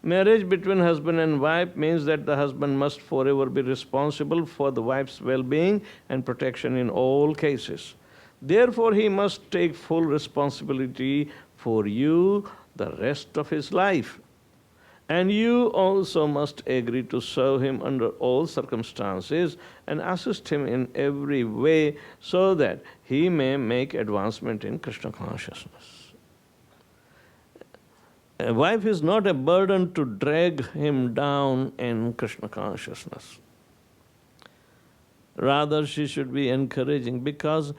Marriage between husband and wife means that the husband must forever be responsible for the wife's well-being and protection in all cases. Therefore, he must take full responsibility for you the rest of his life. And you also must agree to serve him under all circumstances and assist him in every way so that he may make advancement in Krishna consciousness. A wife is not a burden to drag him down in Krishna consciousness. Rather, she should be encouraging, because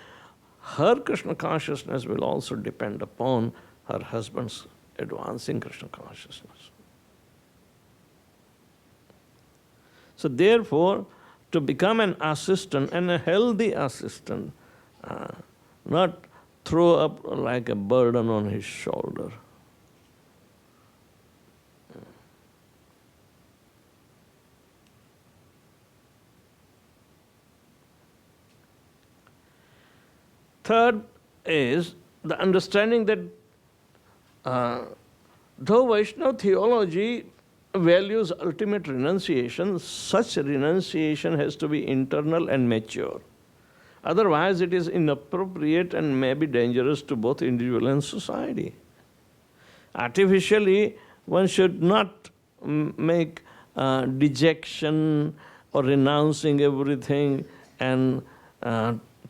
her Krishna consciousness will also depend upon her husband's advancing Krishna consciousness. So therefore, to become an assistant, and a healthy assistant, not throw up like a burden on his shoulder. Third is the understanding that though Vaishnava theology values ultimate renunciation, such renunciation has to be internal and mature. Otherwise, it is inappropriate and may be dangerous to both individual and society. Artificially, one should not make dejection or renouncing everything and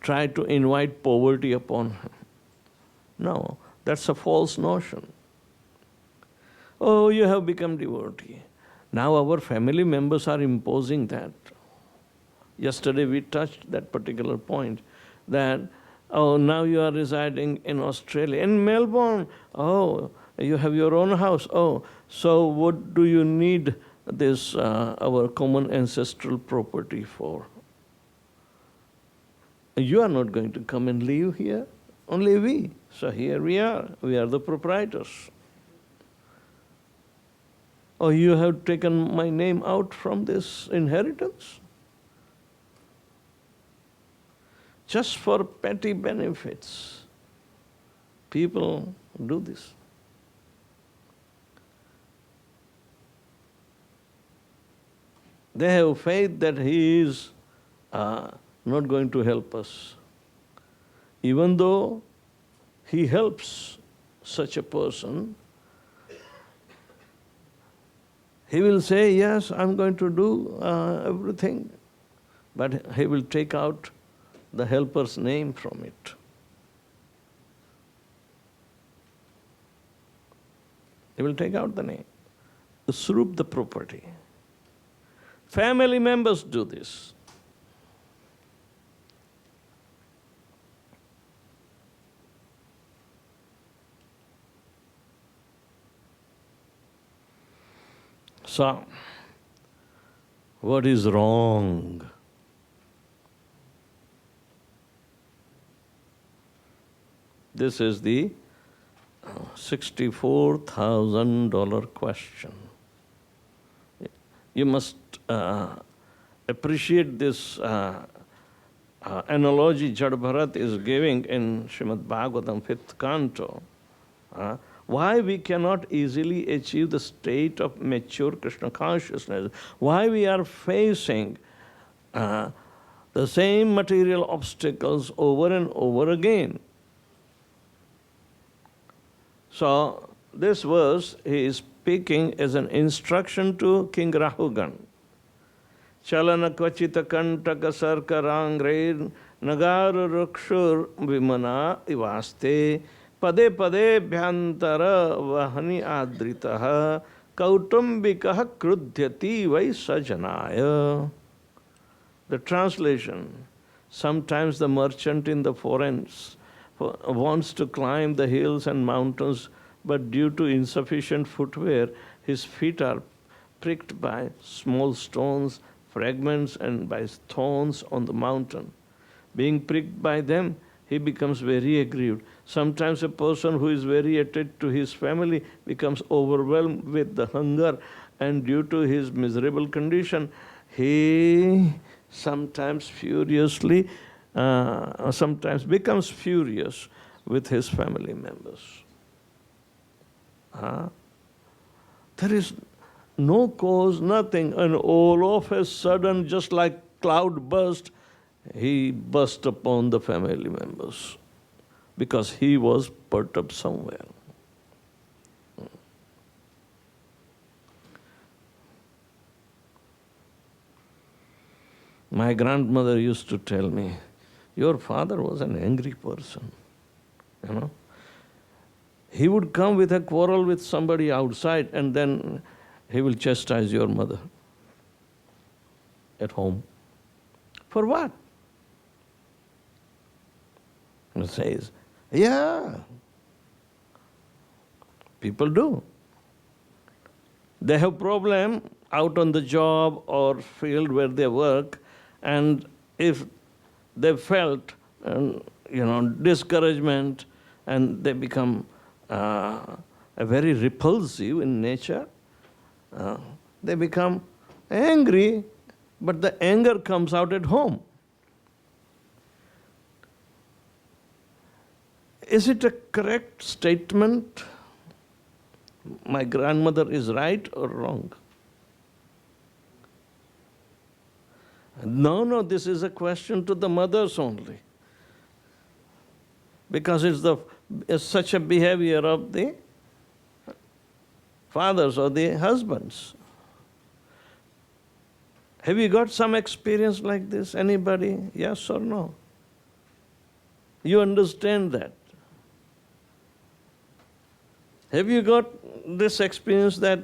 try to invite poverty upon him. No, that's a false notion. Oh, you have become devotee. Now our family members are imposing that. Yesterday we touched that particular point, that, oh, now you are residing in Australia, in Melbourne. Oh, you have your own house. Oh, so what do you need this, our common ancestral property for? You are not going to come and live here, only we. So here we are the proprietors. Oh, you have taken my name out from this inheritance? Just for petty benefits, people do this. They have faith that he is not going to help us. Even though he helps such a person, he will say, yes, I'm going to do everything, but he will take out the helper's name from it. He will take out the name, usurp the property. Family members do this. So, what is wrong? This is the $64,000 question. You must appreciate this analogy Jad Bharat is giving in Srimad Bhagavatam 5th canto. why we cannot easily achieve the state of mature Krishna consciousness, why we are facing the same material obstacles over and over again. So, this verse he is speaking as an instruction to King Rahugan. Chalana kvachita kantaka sarkarangre nagara rukshur vimana ivaste pade pade bhyantara vahani adritaha kautumbikaha krudhyati vai sajanaya. The translation, sometimes the merchant in the foreigns wants to climb the hills and mountains, but due to insufficient footwear, his feet are pricked by small stones, fragments, and by thorns on the mountain. Being pricked by them, he becomes very aggrieved. Sometimes a person who is very attached to his family becomes overwhelmed with the hunger, and due to his miserable condition, he sometimes becomes furious with his family members. There is no cause, nothing, and all of a sudden, just like cloud burst, he burst upon the family members because he was perturbed somewhere. My grandmother used to tell me, your father was an angry person, you know. He would come with a quarrel with somebody outside and then he will chastise your mother at home. For what? He says, yeah, people do. They have problem out on the job or field where they work, and if they felt, discouragement, and they become very repulsive in nature, they become angry, but the anger comes out at home. Is it a correct statement? My grandmother is right or wrong? No, this is a question to the mothers only. Because it's such a behavior of the fathers or the husbands. Have you got some experience like this? Anybody? Yes or no? You understand that? Have you got this experience that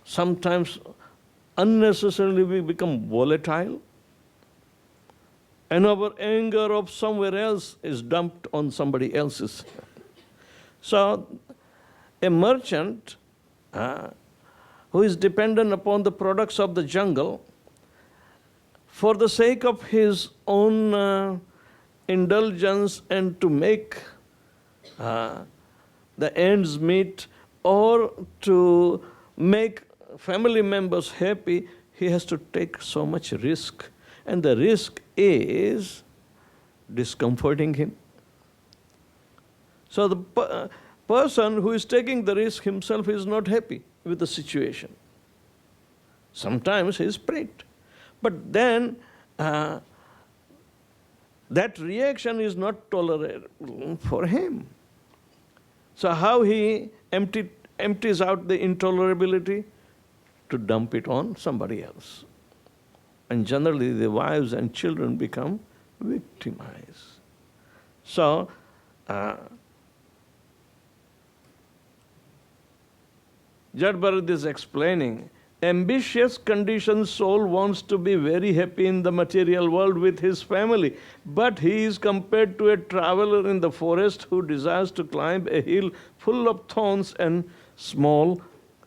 sometimes unnecessarily we become volatile and our anger of somewhere else is dumped on somebody else's? So, a merchant who is dependent upon the products of the jungle, for the sake of his own indulgence and to make the ends meet or to make family members happy, he has to take so much risk. And the risk is discomforting him. So the person who is taking the risk himself is not happy with the situation. Sometimes he is pricked. But then that reaction is not tolerable for him. So how he empties out the intolerability? To dump it on somebody else. And generally the wives and children become victimized. So, Jad Bharat is explaining, ambitious conditioned soul wants to be very happy in the material world with his family, but he is compared to a traveler in the forest who desires to climb a hill full of thorns and small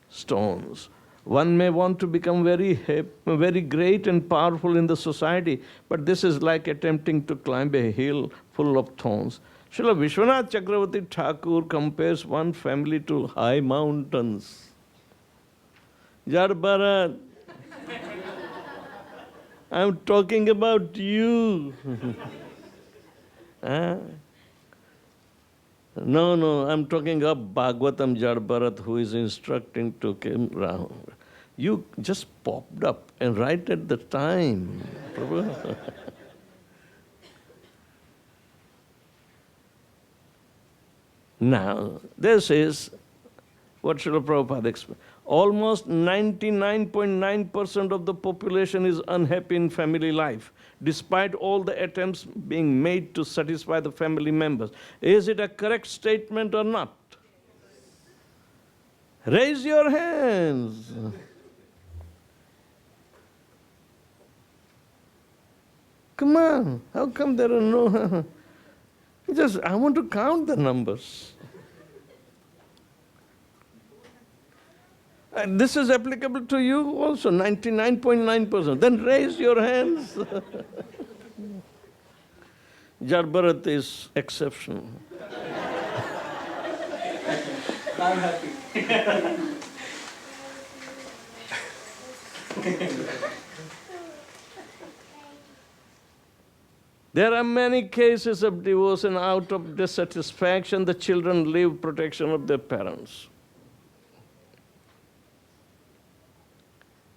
stones. One may want to become very great and powerful in the society, but this is like attempting to climb a hill full of thorns. Srila Vishwanath Chakravarti Thakur compares one family to high mountains. Jad Bharat, I'm talking about you. No, I'm talking of Bhagavatam Jad Bharat who is instructing to Kim Ram. You just popped up and right at the time. Prabhu. Now, this is what Srila Prabhupada explained. Almost 99.9% of the population is unhappy in family life, despite all the attempts being made to satisfy the family members. Is it a correct statement or not? Raise your hands. Come on, how come there are no... I want to count the numbers. And this is applicable to you also, 99.9%. Then raise your hands. Jad Bharat is exceptional. I'm happy. There are many cases of divorce, and out of dissatisfaction, the children leave protection of their parents.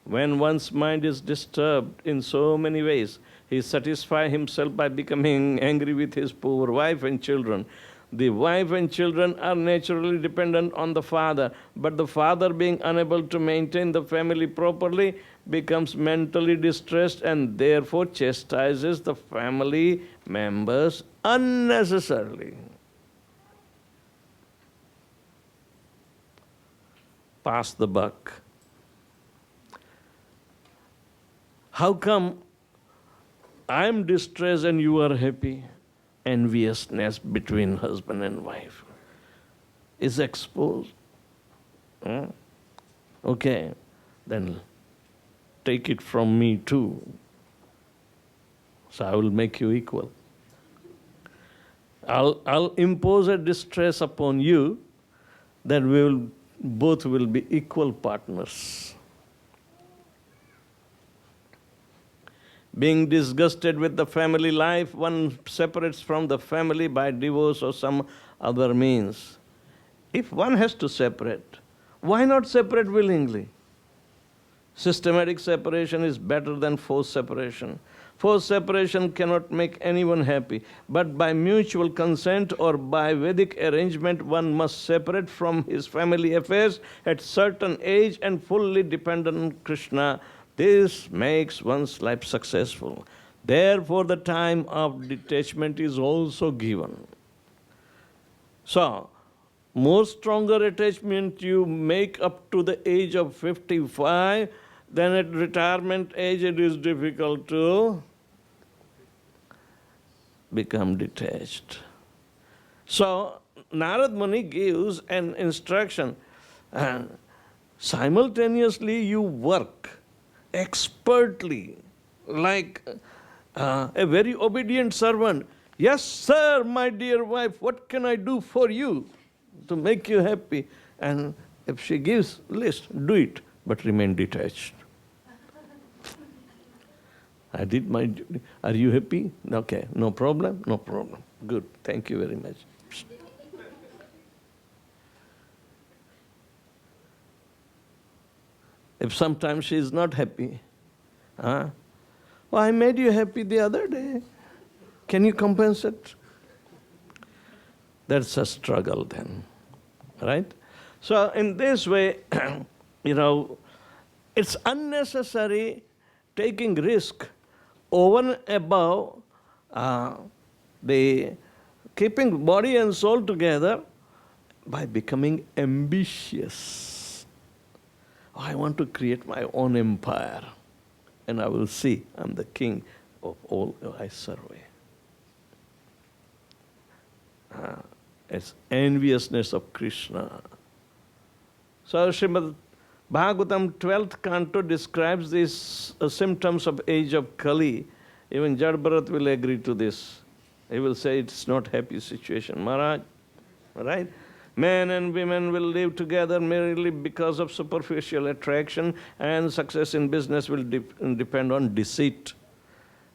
When one's mind is disturbed in so many ways, he satisfies himself by becoming angry with his poor wife and children. The wife and children are naturally dependent on the father, but the father, being unable to maintain the family properly, becomes mentally distressed and therefore chastises the family members unnecessarily. Pass the buck. How come I am distressed and you are happy? Enviousness between husband and wife is exposed. Okay, then take it from me too. So I will make you equal. I'll impose a distress upon you, that both will be equal partners. Being disgusted with the family life, one separates from the family by divorce or some other means. If one has to separate, why not separate willingly? Systematic separation is better than forced separation. Forced separation cannot make anyone happy, but by mutual consent or by Vedic arrangement, one must separate from his family affairs at certain age and fully depend on Krishna. This makes one's life successful. Therefore, the time of detachment is also given. So, more stronger attachment you make up to the age of 55, then at retirement age it is difficult to become detached. So, Narad Muni gives an instruction. Simultaneously you work expertly, like a very obedient servant. Yes, sir, my dear wife, what can I do for you to make you happy? And if she gives list, do it, but remain detached. I did my duty. Are you happy? Okay, no problem, no problem. Good, thank you very much. If sometimes she is not happy, well, I made you happy the other day. Can you compensate? That's a struggle then, right? So in this way, it's unnecessary taking risk over and above the keeping body and soul together by becoming ambitious. I want to create my own empire, and I will see I'm the king of all I survey. It's enviousness of Krishna. So Srimad Bhagavatam 12th canto describes these symptoms of age of Kali. Even Jad Bharat will agree to this. He will say it's not happy situation. Maharaj, right? Men and women will live together merely because of superficial attraction, and success in business will depend on deceit.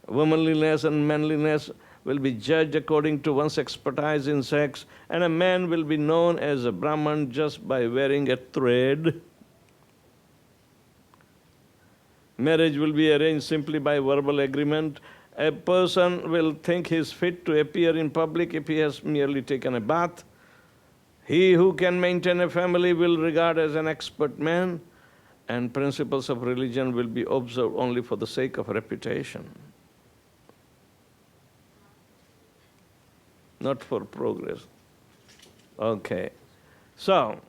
Womanliness and manliness will be judged according to one's expertise in sex, and a man will be known as a Brahman just by wearing a thread. Marriage will be arranged simply by verbal agreement. A person will think he is fit to appear in public if he has merely taken a bath. He who can maintain a family will regard as an expert man, and principles of religion will be observed only for the sake of reputation, not for progress. Okay. So,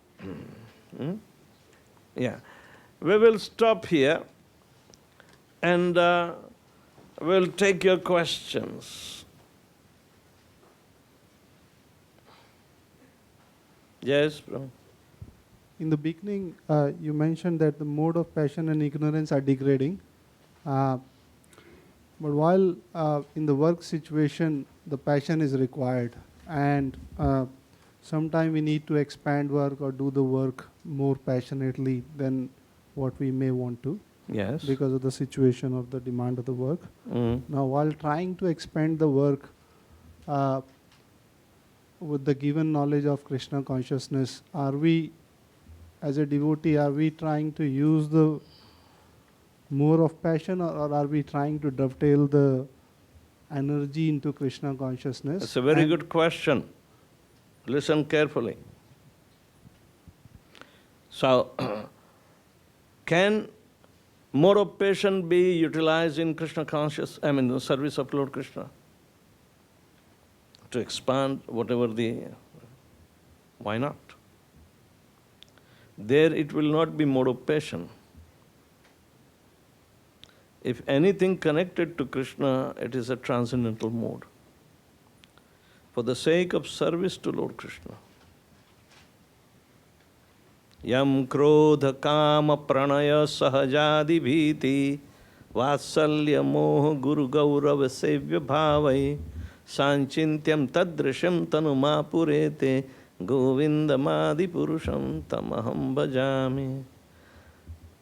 yeah, we will stop here and we'll take your questions. Yes, bro. In the beginning, you mentioned that the mode of passion and ignorance are degrading. But while in the work situation, the passion is required, and sometimes we need to expand work or do the work more passionately than what we may want to. Yes. Because of the situation of the demand of the work. Mm. Now, while trying to expand the work with the given knowledge of Krishna consciousness, are we, as a devotee, are we trying to use the more of passion, or are we trying to dovetail the energy into Krishna consciousness? It's a very good question. Listen carefully. So, can more of passion be utilized in Krishna the service of Lord Krishna? To expand whatever why not? There it will not be mode of passion. If anything connected to Krishna, it is a transcendental mode. For the sake of service to Lord Krishna. Yam krodha kama pranaya sahajadi bhiti vatsalya moha guru gaurava sevya bhavai sanchintyam tadrisham tanuma purete govindamadi purusham tamaham bhajami.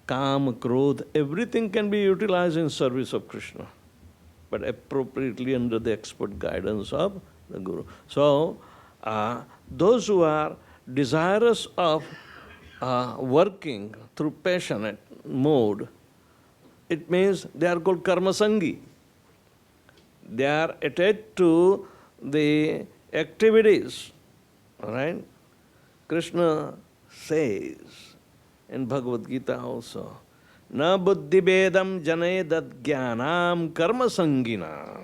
Kama, krodha, everything can be utilized in service of Krishna, but appropriately under the expert guidance of the Guru. So, those who are desirous of working through passionate mode, it means they are called karmasangi. They are attached to the activities, right? Krishna says in Bhagavad Gita also, na buddhi bedam janedad jnanam karma sangina.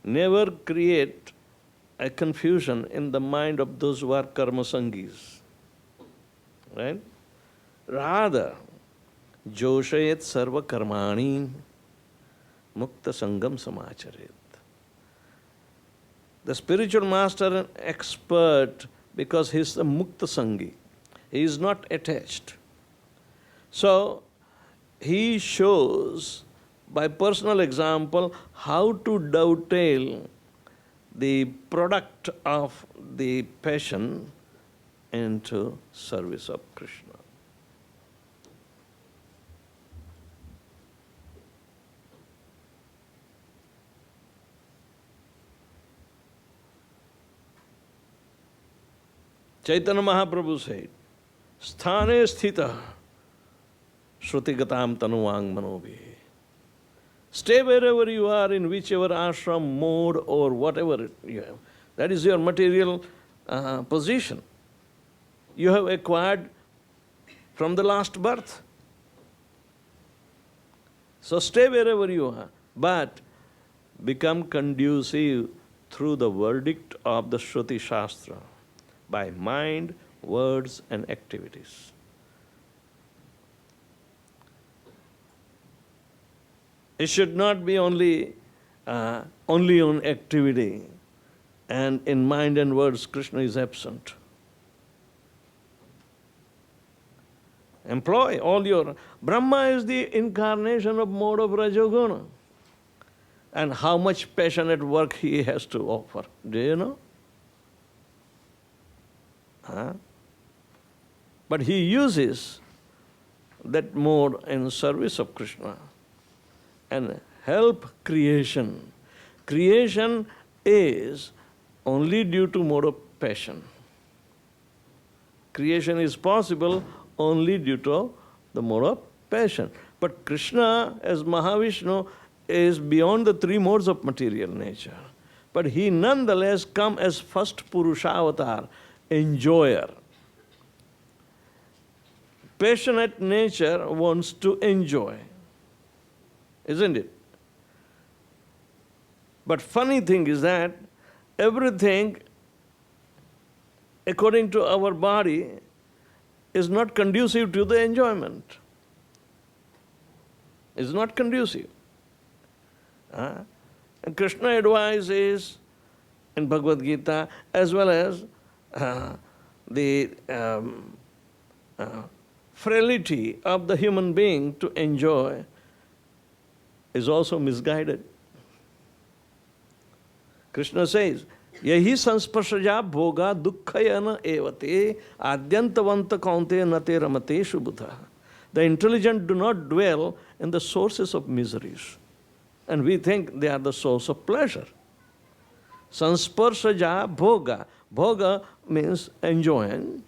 Never create a confusion in the mind of those who are karma sangis. Right? Rather, joshayet sarva karmani mukta sangam samacharet. The spiritual master and expert, because he is the mukta sangi, he is not attached. So, he shows by personal example how to dovetail the product of the passion into service of Krishna. Chaitanya Mahaprabhu said, Sthane sthita Shrutigatam tanuvang manobhi. Stay wherever you are, in whichever ashram, mode, or whatever you have. That is your material position. You have acquired from the last birth. So stay wherever you are, but become conducive through the verdict of the Shruti Shastra by mind, words, and activities. It should not be only on activity, and in mind and words Krishna is absent. Employ all your... Brahma is the incarnation of mode of Rajoguna. And how much passionate work he has to offer. Do you know? But he uses that mode in service of Krishna and help creation. Creation is only due to mode of passion. Creation is possible only due to the mode of passion. But Krishna, as Mahavishnu, is beyond the three modes of material nature. But he nonetheless comes as first Purusha avatar, enjoyer. Passionate nature wants to enjoy, isn't it? But funny thing is that everything, according to our body, is not conducive to the enjoyment. It's not conducive. And Krishna advises in Bhagavad Gita, as well as the frailty of the human being to enjoy is also misguided. Krishna says, Yahi sansparshaja bhoga dukkhayana evate adyantavanta kaunte nate ramate shubudha. The intelligent do not dwell in the sources of miseries. And we think they are the source of pleasure. Sansparshaja bhoga. Bhoga means enjoying.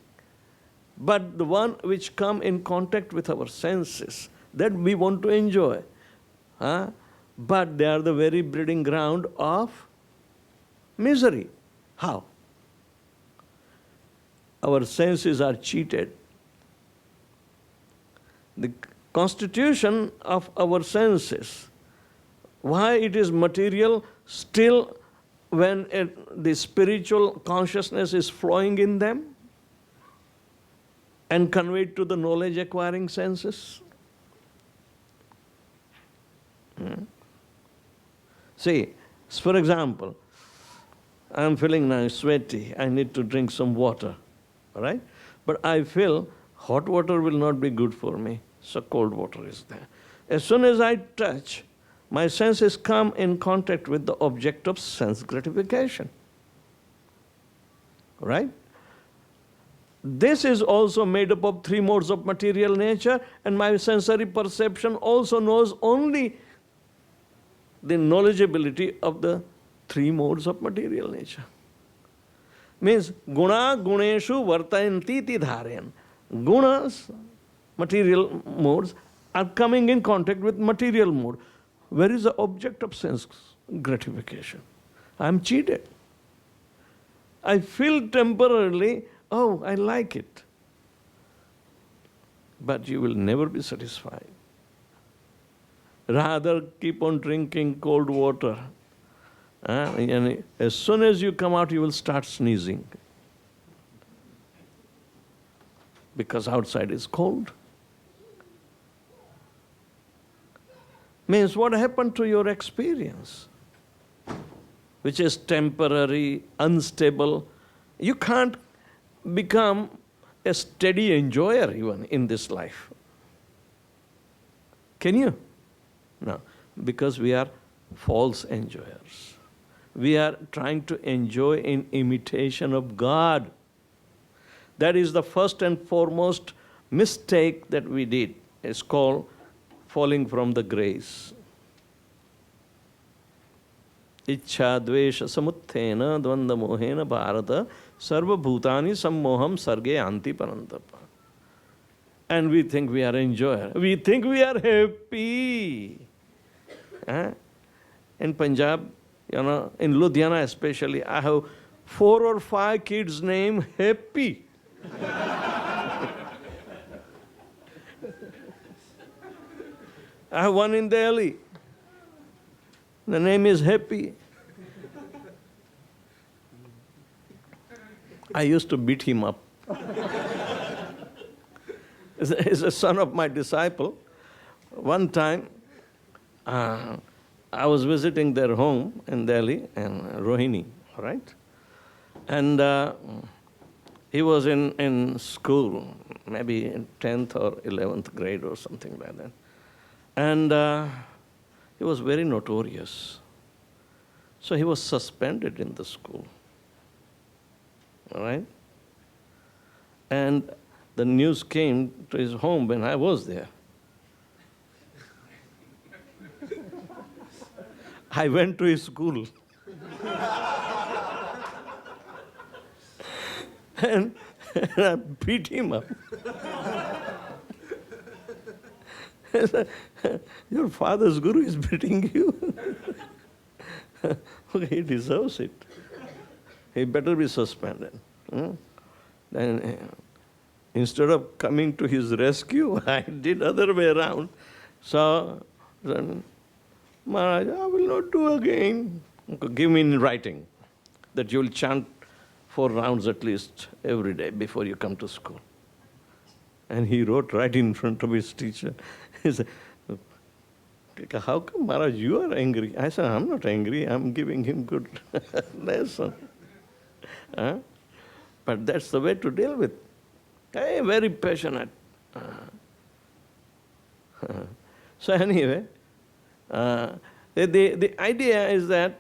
But the one which come in contact with our senses, that we want to enjoy. But they are the very breeding ground of misery. How? Our senses are cheated. The constitution of our senses, why it is material, still when the spiritual consciousness is flowing in them and conveyed to the knowledge acquiring senses. See, for example, I am feeling now sweaty, I need to drink some water, all right? But I feel hot water will not be good for me, so cold water is there. As soon as I touch, my senses come in contact with the object of sense gratification, right? This is also made up of three modes of material nature, and my sensory perception also knows only the knowledgeability of the three modes of material nature. Means guna guneshu vartayanti ti dharayan. Gunas, material modes, are coming in contact with material mode. Where is the object of sense gratification? I am cheated. I feel temporarily, oh, I like it. But you will never be satisfied. Rather, keep on drinking cold water. And as soon as you come out, you will start sneezing. Because outside is cold. Means what happened to your experience, which is temporary, unstable. You can't become a steady enjoyer even in this life. Can you? No, because we are false enjoyers. We are trying to enjoy in imitation of God. That is the first and foremost mistake that we did. It's called falling from the grace. Ichha dvesha samuthena dvanda mohena bharata sarva bhutani sammoham sarge anti parantapa. And we think we are enjoyer. We think we are happy. In Punjab, in Ludhiana especially, I have 4 or 5 kids named Happy. I have one in Delhi. The name is Happy. I used to beat him up. He's a son of my disciple. One time, I was visiting their home in Delhi, in Rohini, right? And he was in school, maybe in 10th or 11th grade or something like that. And he was very notorious. So he was suspended in the school, all right? And the news came to his home when I was there. I went to his school. and I beat him up. Your father's guru is beating you. Okay, he deserves it. He better be suspended. Then instead of coming to his rescue, I did other way around. So then, Maharaj, I will not do again. Give me in writing that you will chant 4 rounds at least every day before you come to school. And he wrote right in front of his teacher. He said, how come, Maharaj, you are angry? I said, I'm not angry. I'm giving him good lesson. But that's the way to deal with. Hey, very passionate. So anyway, the idea is that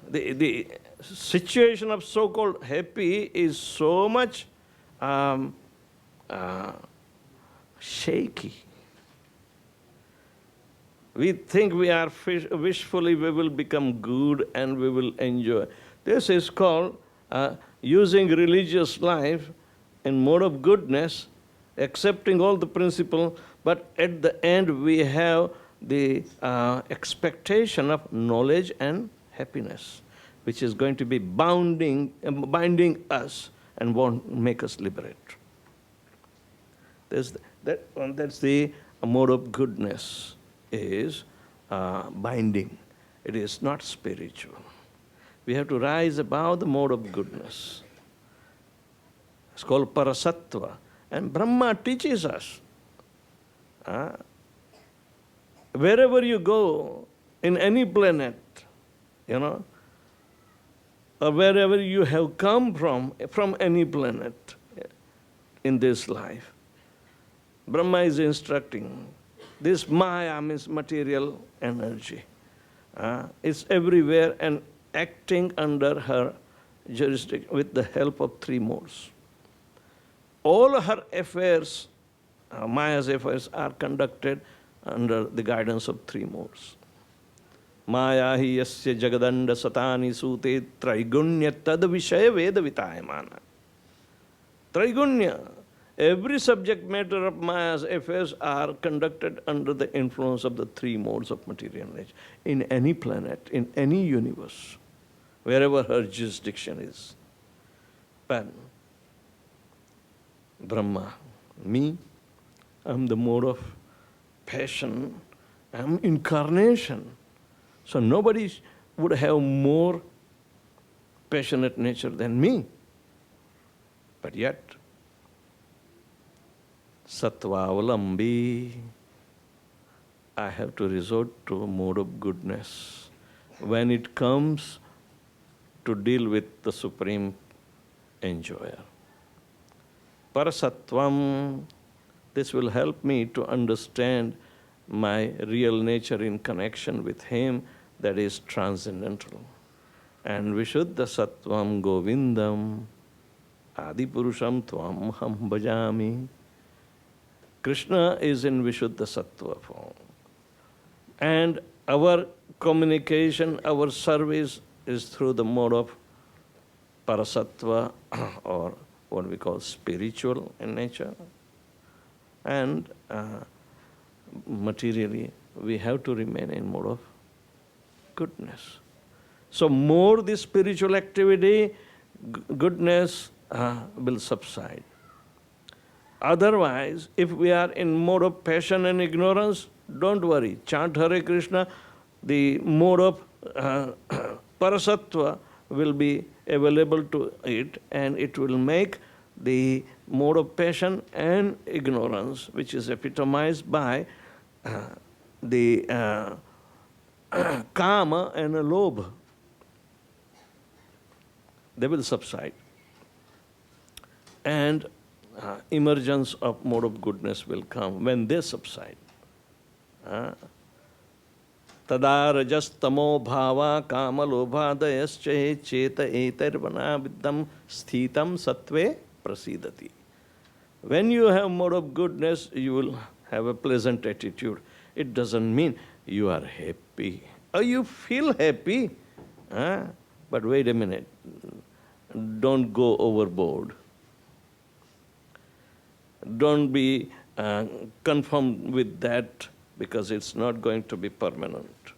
the situation of so-called happy is so much shaky. We think we are wishfully we will become good and we will enjoy. This is called using religious life in mode of goodness, accepting all the principle, but at the end we have the expectation of knowledge and happiness, which is going to be binding us and won't make us liberate. That's the mode of goodness is binding. It is not spiritual. We have to rise above the mode of goodness. It's called parasattva. And Brahma teaches us. Wherever you go, in any planet, or wherever you have come from any planet in this life, Brahma is instructing. This Maya means material energy. It's everywhere and acting under her jurisdiction with the help of 3 modes. All her affairs, Maya's affairs, are conducted under the guidance of 3 modes. Maya hi yasya jagadanda satani sute traigunya tad vishaya veda vitayamana. Traigunya. Every subject matter of Maya's affairs are conducted under the influence of the 3 modes of material nature. In any planet, in any universe, wherever her jurisdiction is. But Brahma, me, I'm the mode of passion, I'm incarnation. So nobody would have more passionate nature than me. But yet, Sattva-avalambi, I have to resort to a mode of goodness when it comes to deal with the Supreme Enjoyer. Parasattvam, this will help me to understand my real nature in connection with Him that is transcendental. And Vishuddha Sattvam Govindam Adipurusham Tvam Ham Bhajami. Krishna is in Vishuddha Sattva form. And our communication, our service is through the mode of Parasattva or what we call spiritual in nature. And materially, we have to remain in mode of goodness. So more the spiritual activity, goodness will subside. Otherwise, if we are in mode of passion and ignorance, don't worry. Chant Hare Krishna, the mode of Parasattva will be available to it, and it will make the mode of passion and ignorance, which is epitomized by the Kama and Lobha, they will subside. And emergence of mode of goodness will come when they subside. Tada rajastamo bhava kama lobhadayascha cheta etarvana viddam sthitam sattve prasidati. When you have mode of goodness, you will have a pleasant attitude. it doesn't mean you are happy. Oh, you feel happy, but wait a minute. Don't go overboard. Don't be conformed with that, because it's not going to be permanent.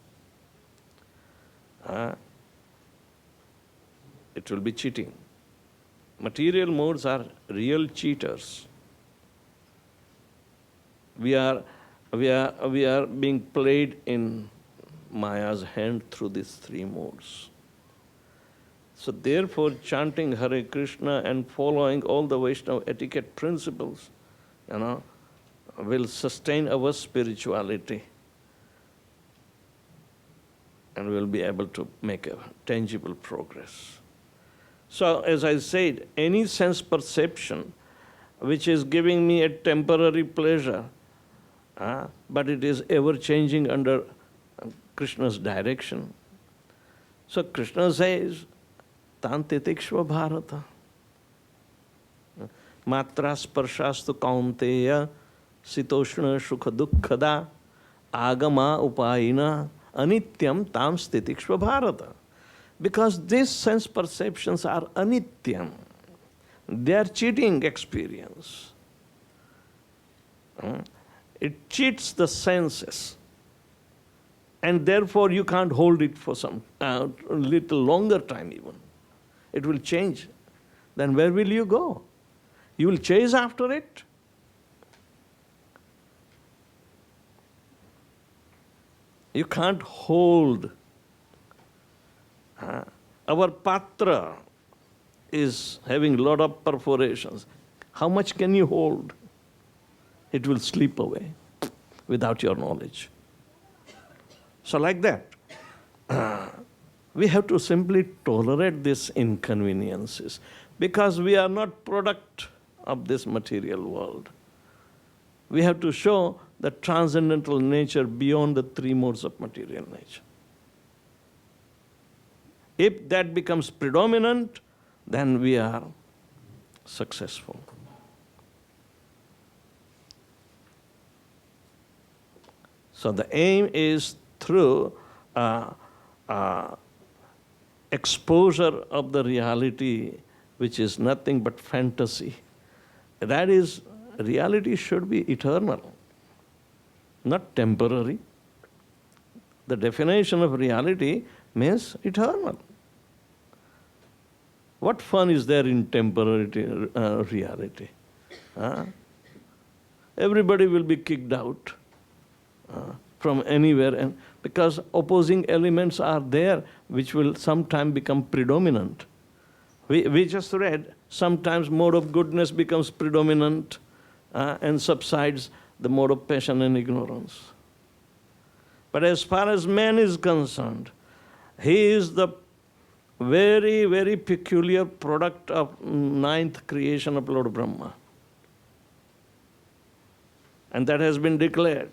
It will be cheating. Material modes are real cheaters. We are being played in Maya's hand through these three modes. So therefore, chanting Hare Krishna and following all the Vaishnava etiquette principles, will sustain our spirituality, and we'll be able to make a tangible progress. So, as I said, any sense perception which is giving me a temporary pleasure, but it is ever changing under Krishna's direction. So Krishna says, Tantitikshva Bharata. Matra sparshastu kaunteya sitoshna sukha dukkhada agama upayina anityam tam stitikshva Bharata. Because these sense perceptions are anityam. They are cheating experience. It cheats the senses. And therefore you can't hold it for some little longer time even. It will change. Then where will you go? You will chase after it? You can't hold. Our patra is having a lot of perforations. How much can you hold? It will slip away without your knowledge. So like that, we have to simply tolerate these inconveniences, because we are not product of this material world. We have to show the transcendental nature beyond the three modes of material nature. If that becomes predominant, then we are successful. So the aim is through exposure of the reality, which is nothing but fantasy. That is, reality should be eternal, not temporary. The definition of reality means eternal. What fun is there in temporary reality? Everybody will be kicked out from anywhere, and because opposing elements are there which will sometime become predominant. We just read, sometimes mode of goodness becomes predominant and subsides the mode of passion and ignorance. But as far as man is concerned, he is the very, very peculiar product of ninth creation of Lord Brahma. And that has been declared.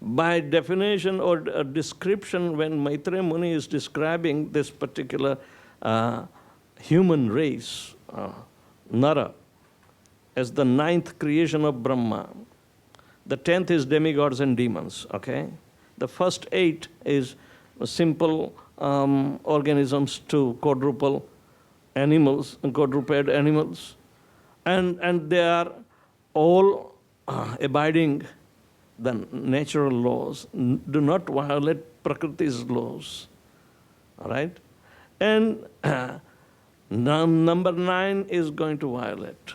By definition or description, when Maitreya Muni is describing this particular human race, Nara, as the ninth creation of Brahma, the 10th is demigods and demons, okay? The first 8 is simple organisms to quadruped animals, and they are all abiding the natural laws, do not violate Prakriti's laws, all right? And number 9 is going to violate.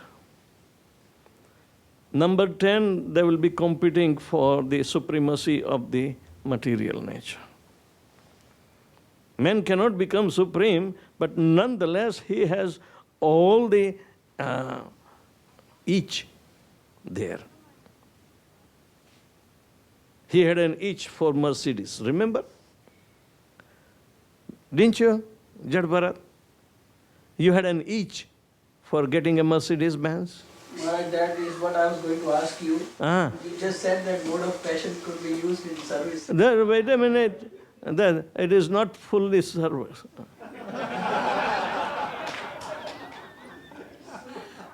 Number 10, they will be competing for the supremacy of the material nature. Man cannot become supreme, but nonetheless he has all the each there. He had an each for Mercedes, remember? Didn't you, Jad Bharat? You had an each for getting a Mercedes Benz? That is what I was going to ask you. You just said that mode of passion could be used in service. Wait a minute. Then it is not fully service.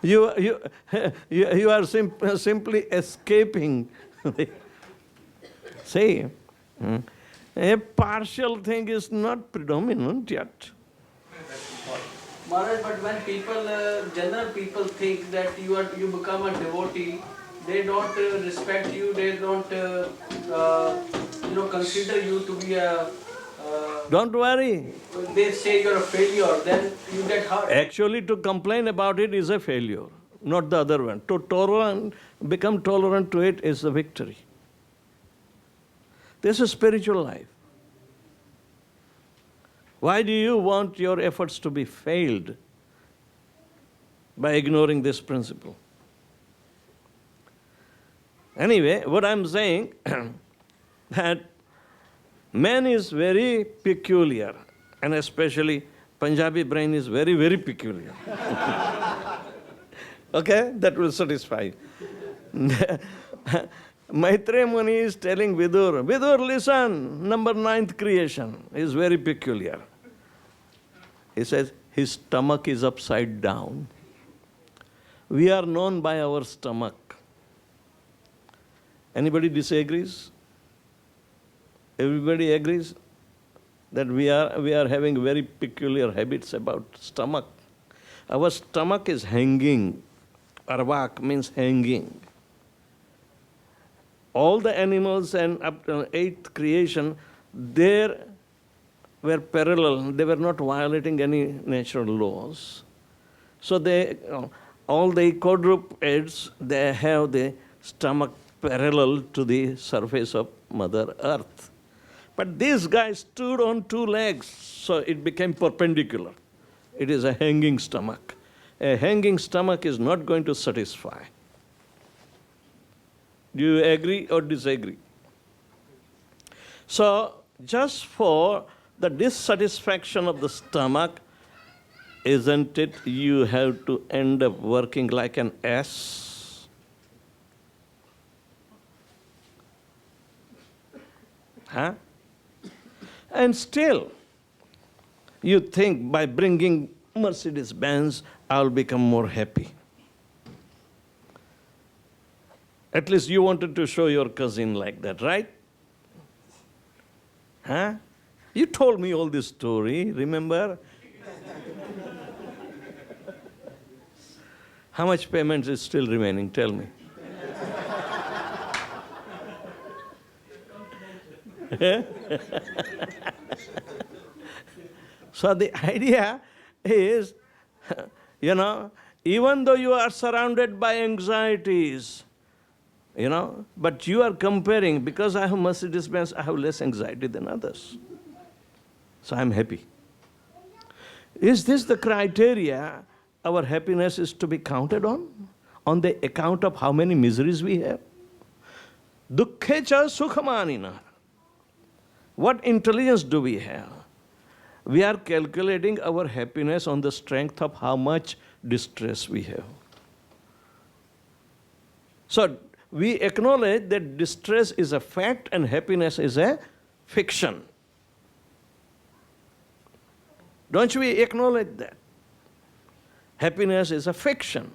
You are simply escaping See, a partial thing is not predominant yet. Maharaj, but when people, general people think that you become a devotee, they don't respect you, they don't consider you to be a. Don't worry. They say you're a failure, then you get hurt. Actually, to complain about it is a failure, not the other one. To become tolerant to it is the victory. This is spiritual life. Why do you want your efforts to be failed by ignoring this principle? Anyway, what I'm saying, that man is very peculiar, and especially Punjabi brain is very, very peculiar. Okay, that will satisfy. Maitreya Muni is telling Vidur, Vidur, listen, number 9th creation is very peculiar. He says, his stomach is upside down. We are known by our stomach. Anybody disagrees? Everybody agrees that we are having very peculiar habits about stomach. Our stomach is hanging. Arvak means hanging. All the animals and up to 8th creation, they were parallel. They were not violating any natural laws. So all the quadrupeds, they have the stomach parallel to the surface of Mother Earth. But this guy stood on 2 legs, so it became perpendicular. It is a hanging stomach. A hanging stomach is not going to satisfy. Do you agree or disagree? So, just for the dissatisfaction of the stomach, isn't it you have to end up working like an ass? Huh? And still, you think by bringing Mercedes-Benz, I'll become more happy. At least you wanted to show your cousin like that, right? Huh? You told me all this story, remember? How much payment is still remaining? Tell me. So the idea is, even though you are surrounded by anxieties, but you are comparing, because I have Mercedes-Benz, I have less anxiety than others. So I'm happy. Is this the criteria our happiness is to be counted on the account of how many miseries we have? Dukkhecha sukhamanina. What intelligence do we have? We are calculating our happiness on the strength of how much distress we have. So we acknowledge that distress is a fact and happiness is a fiction. Don't we acknowledge that? Happiness is a fiction.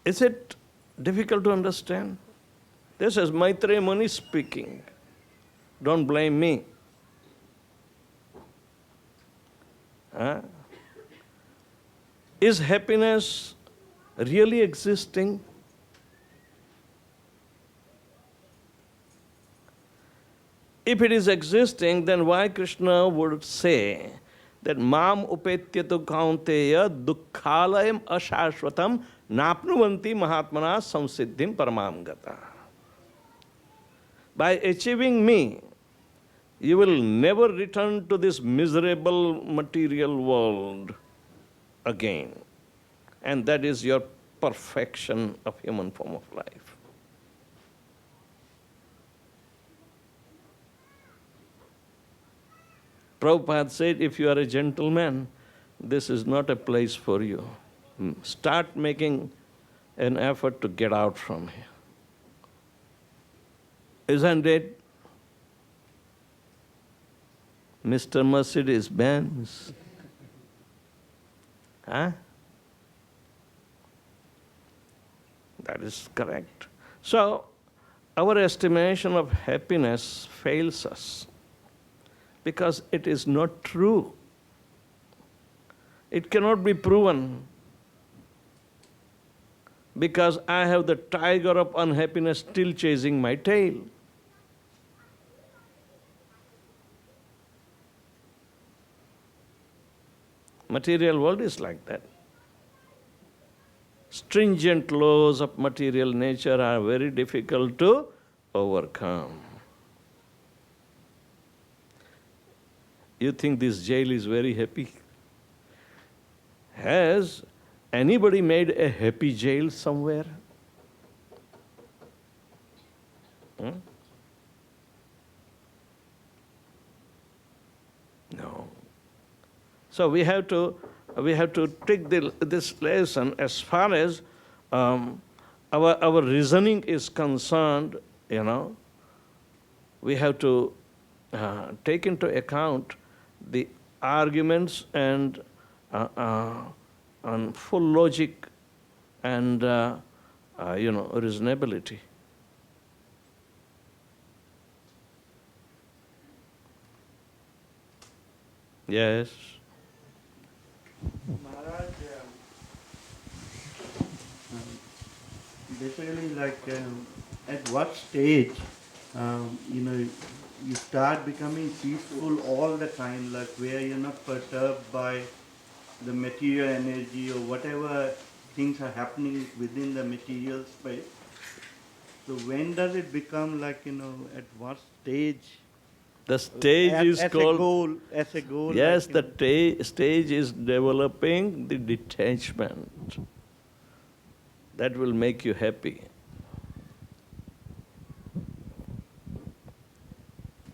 Is it difficult to understand? This is Maitreya Muni speaking. Don't blame me. Is happiness really existing? If it is existing, then why Krishna would say that Mam upetyatu kaunteya dukkhalayam ashashvatam napnuvanti mahatmana samsiddhim paramam gata. By achieving me, you will never return to this miserable material world again. And that is your perfection of human form of life. Prabhupada said, if you are a gentleman, this is not a place for you. Start making an effort to get out from here. Isn't it? Mr. Mercedes-Benz. Huh? That is correct. So, our estimation of happiness fails us because it is not true. It cannot be proven because I have the tiger of unhappiness still chasing my tail. Material world is like that. Stringent laws of material nature are very difficult to overcome. You think this jail is very happy? Has anybody made a happy jail somewhere? No. So we have to take this lesson as far as our reasoning is concerned. We have to take into account the arguments and full logic and reasonability. Yes. Maharaj, basically, like, at what stage, you start becoming peaceful all the time, like where you're not perturbed by the material energy or whatever things are happening within the material space. So when does it become like, at what stage? The stage is called... As a goal. Yes, like, the stage is developing the detachment. That will make you happy.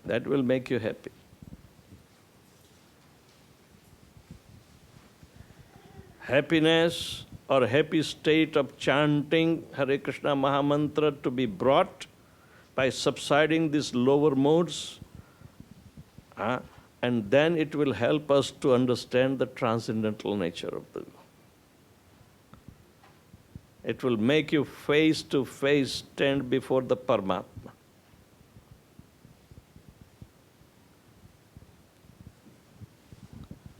That will make you happy. Happiness or happy state of chanting Hare Krishna Mahamantra to be brought by subsiding these lower modes, and then it will help us to understand the transcendental nature of the... It will make you face to face stand before the Paramatma.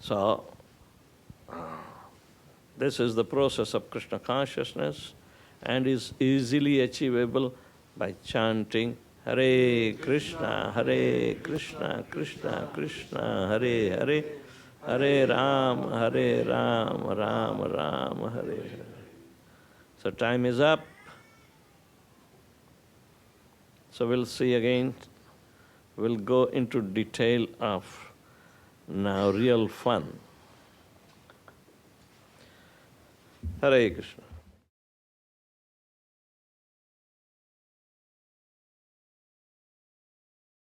So, this is the process of Krishna consciousness and is easily achievable by chanting Hare Krishna, Krishna Krishna, Hare Hare, Hare Ram, Ram Ram, Hare Hare. So time is up. So we'll see again. We'll go into detail of now real fun. Hare Krishna.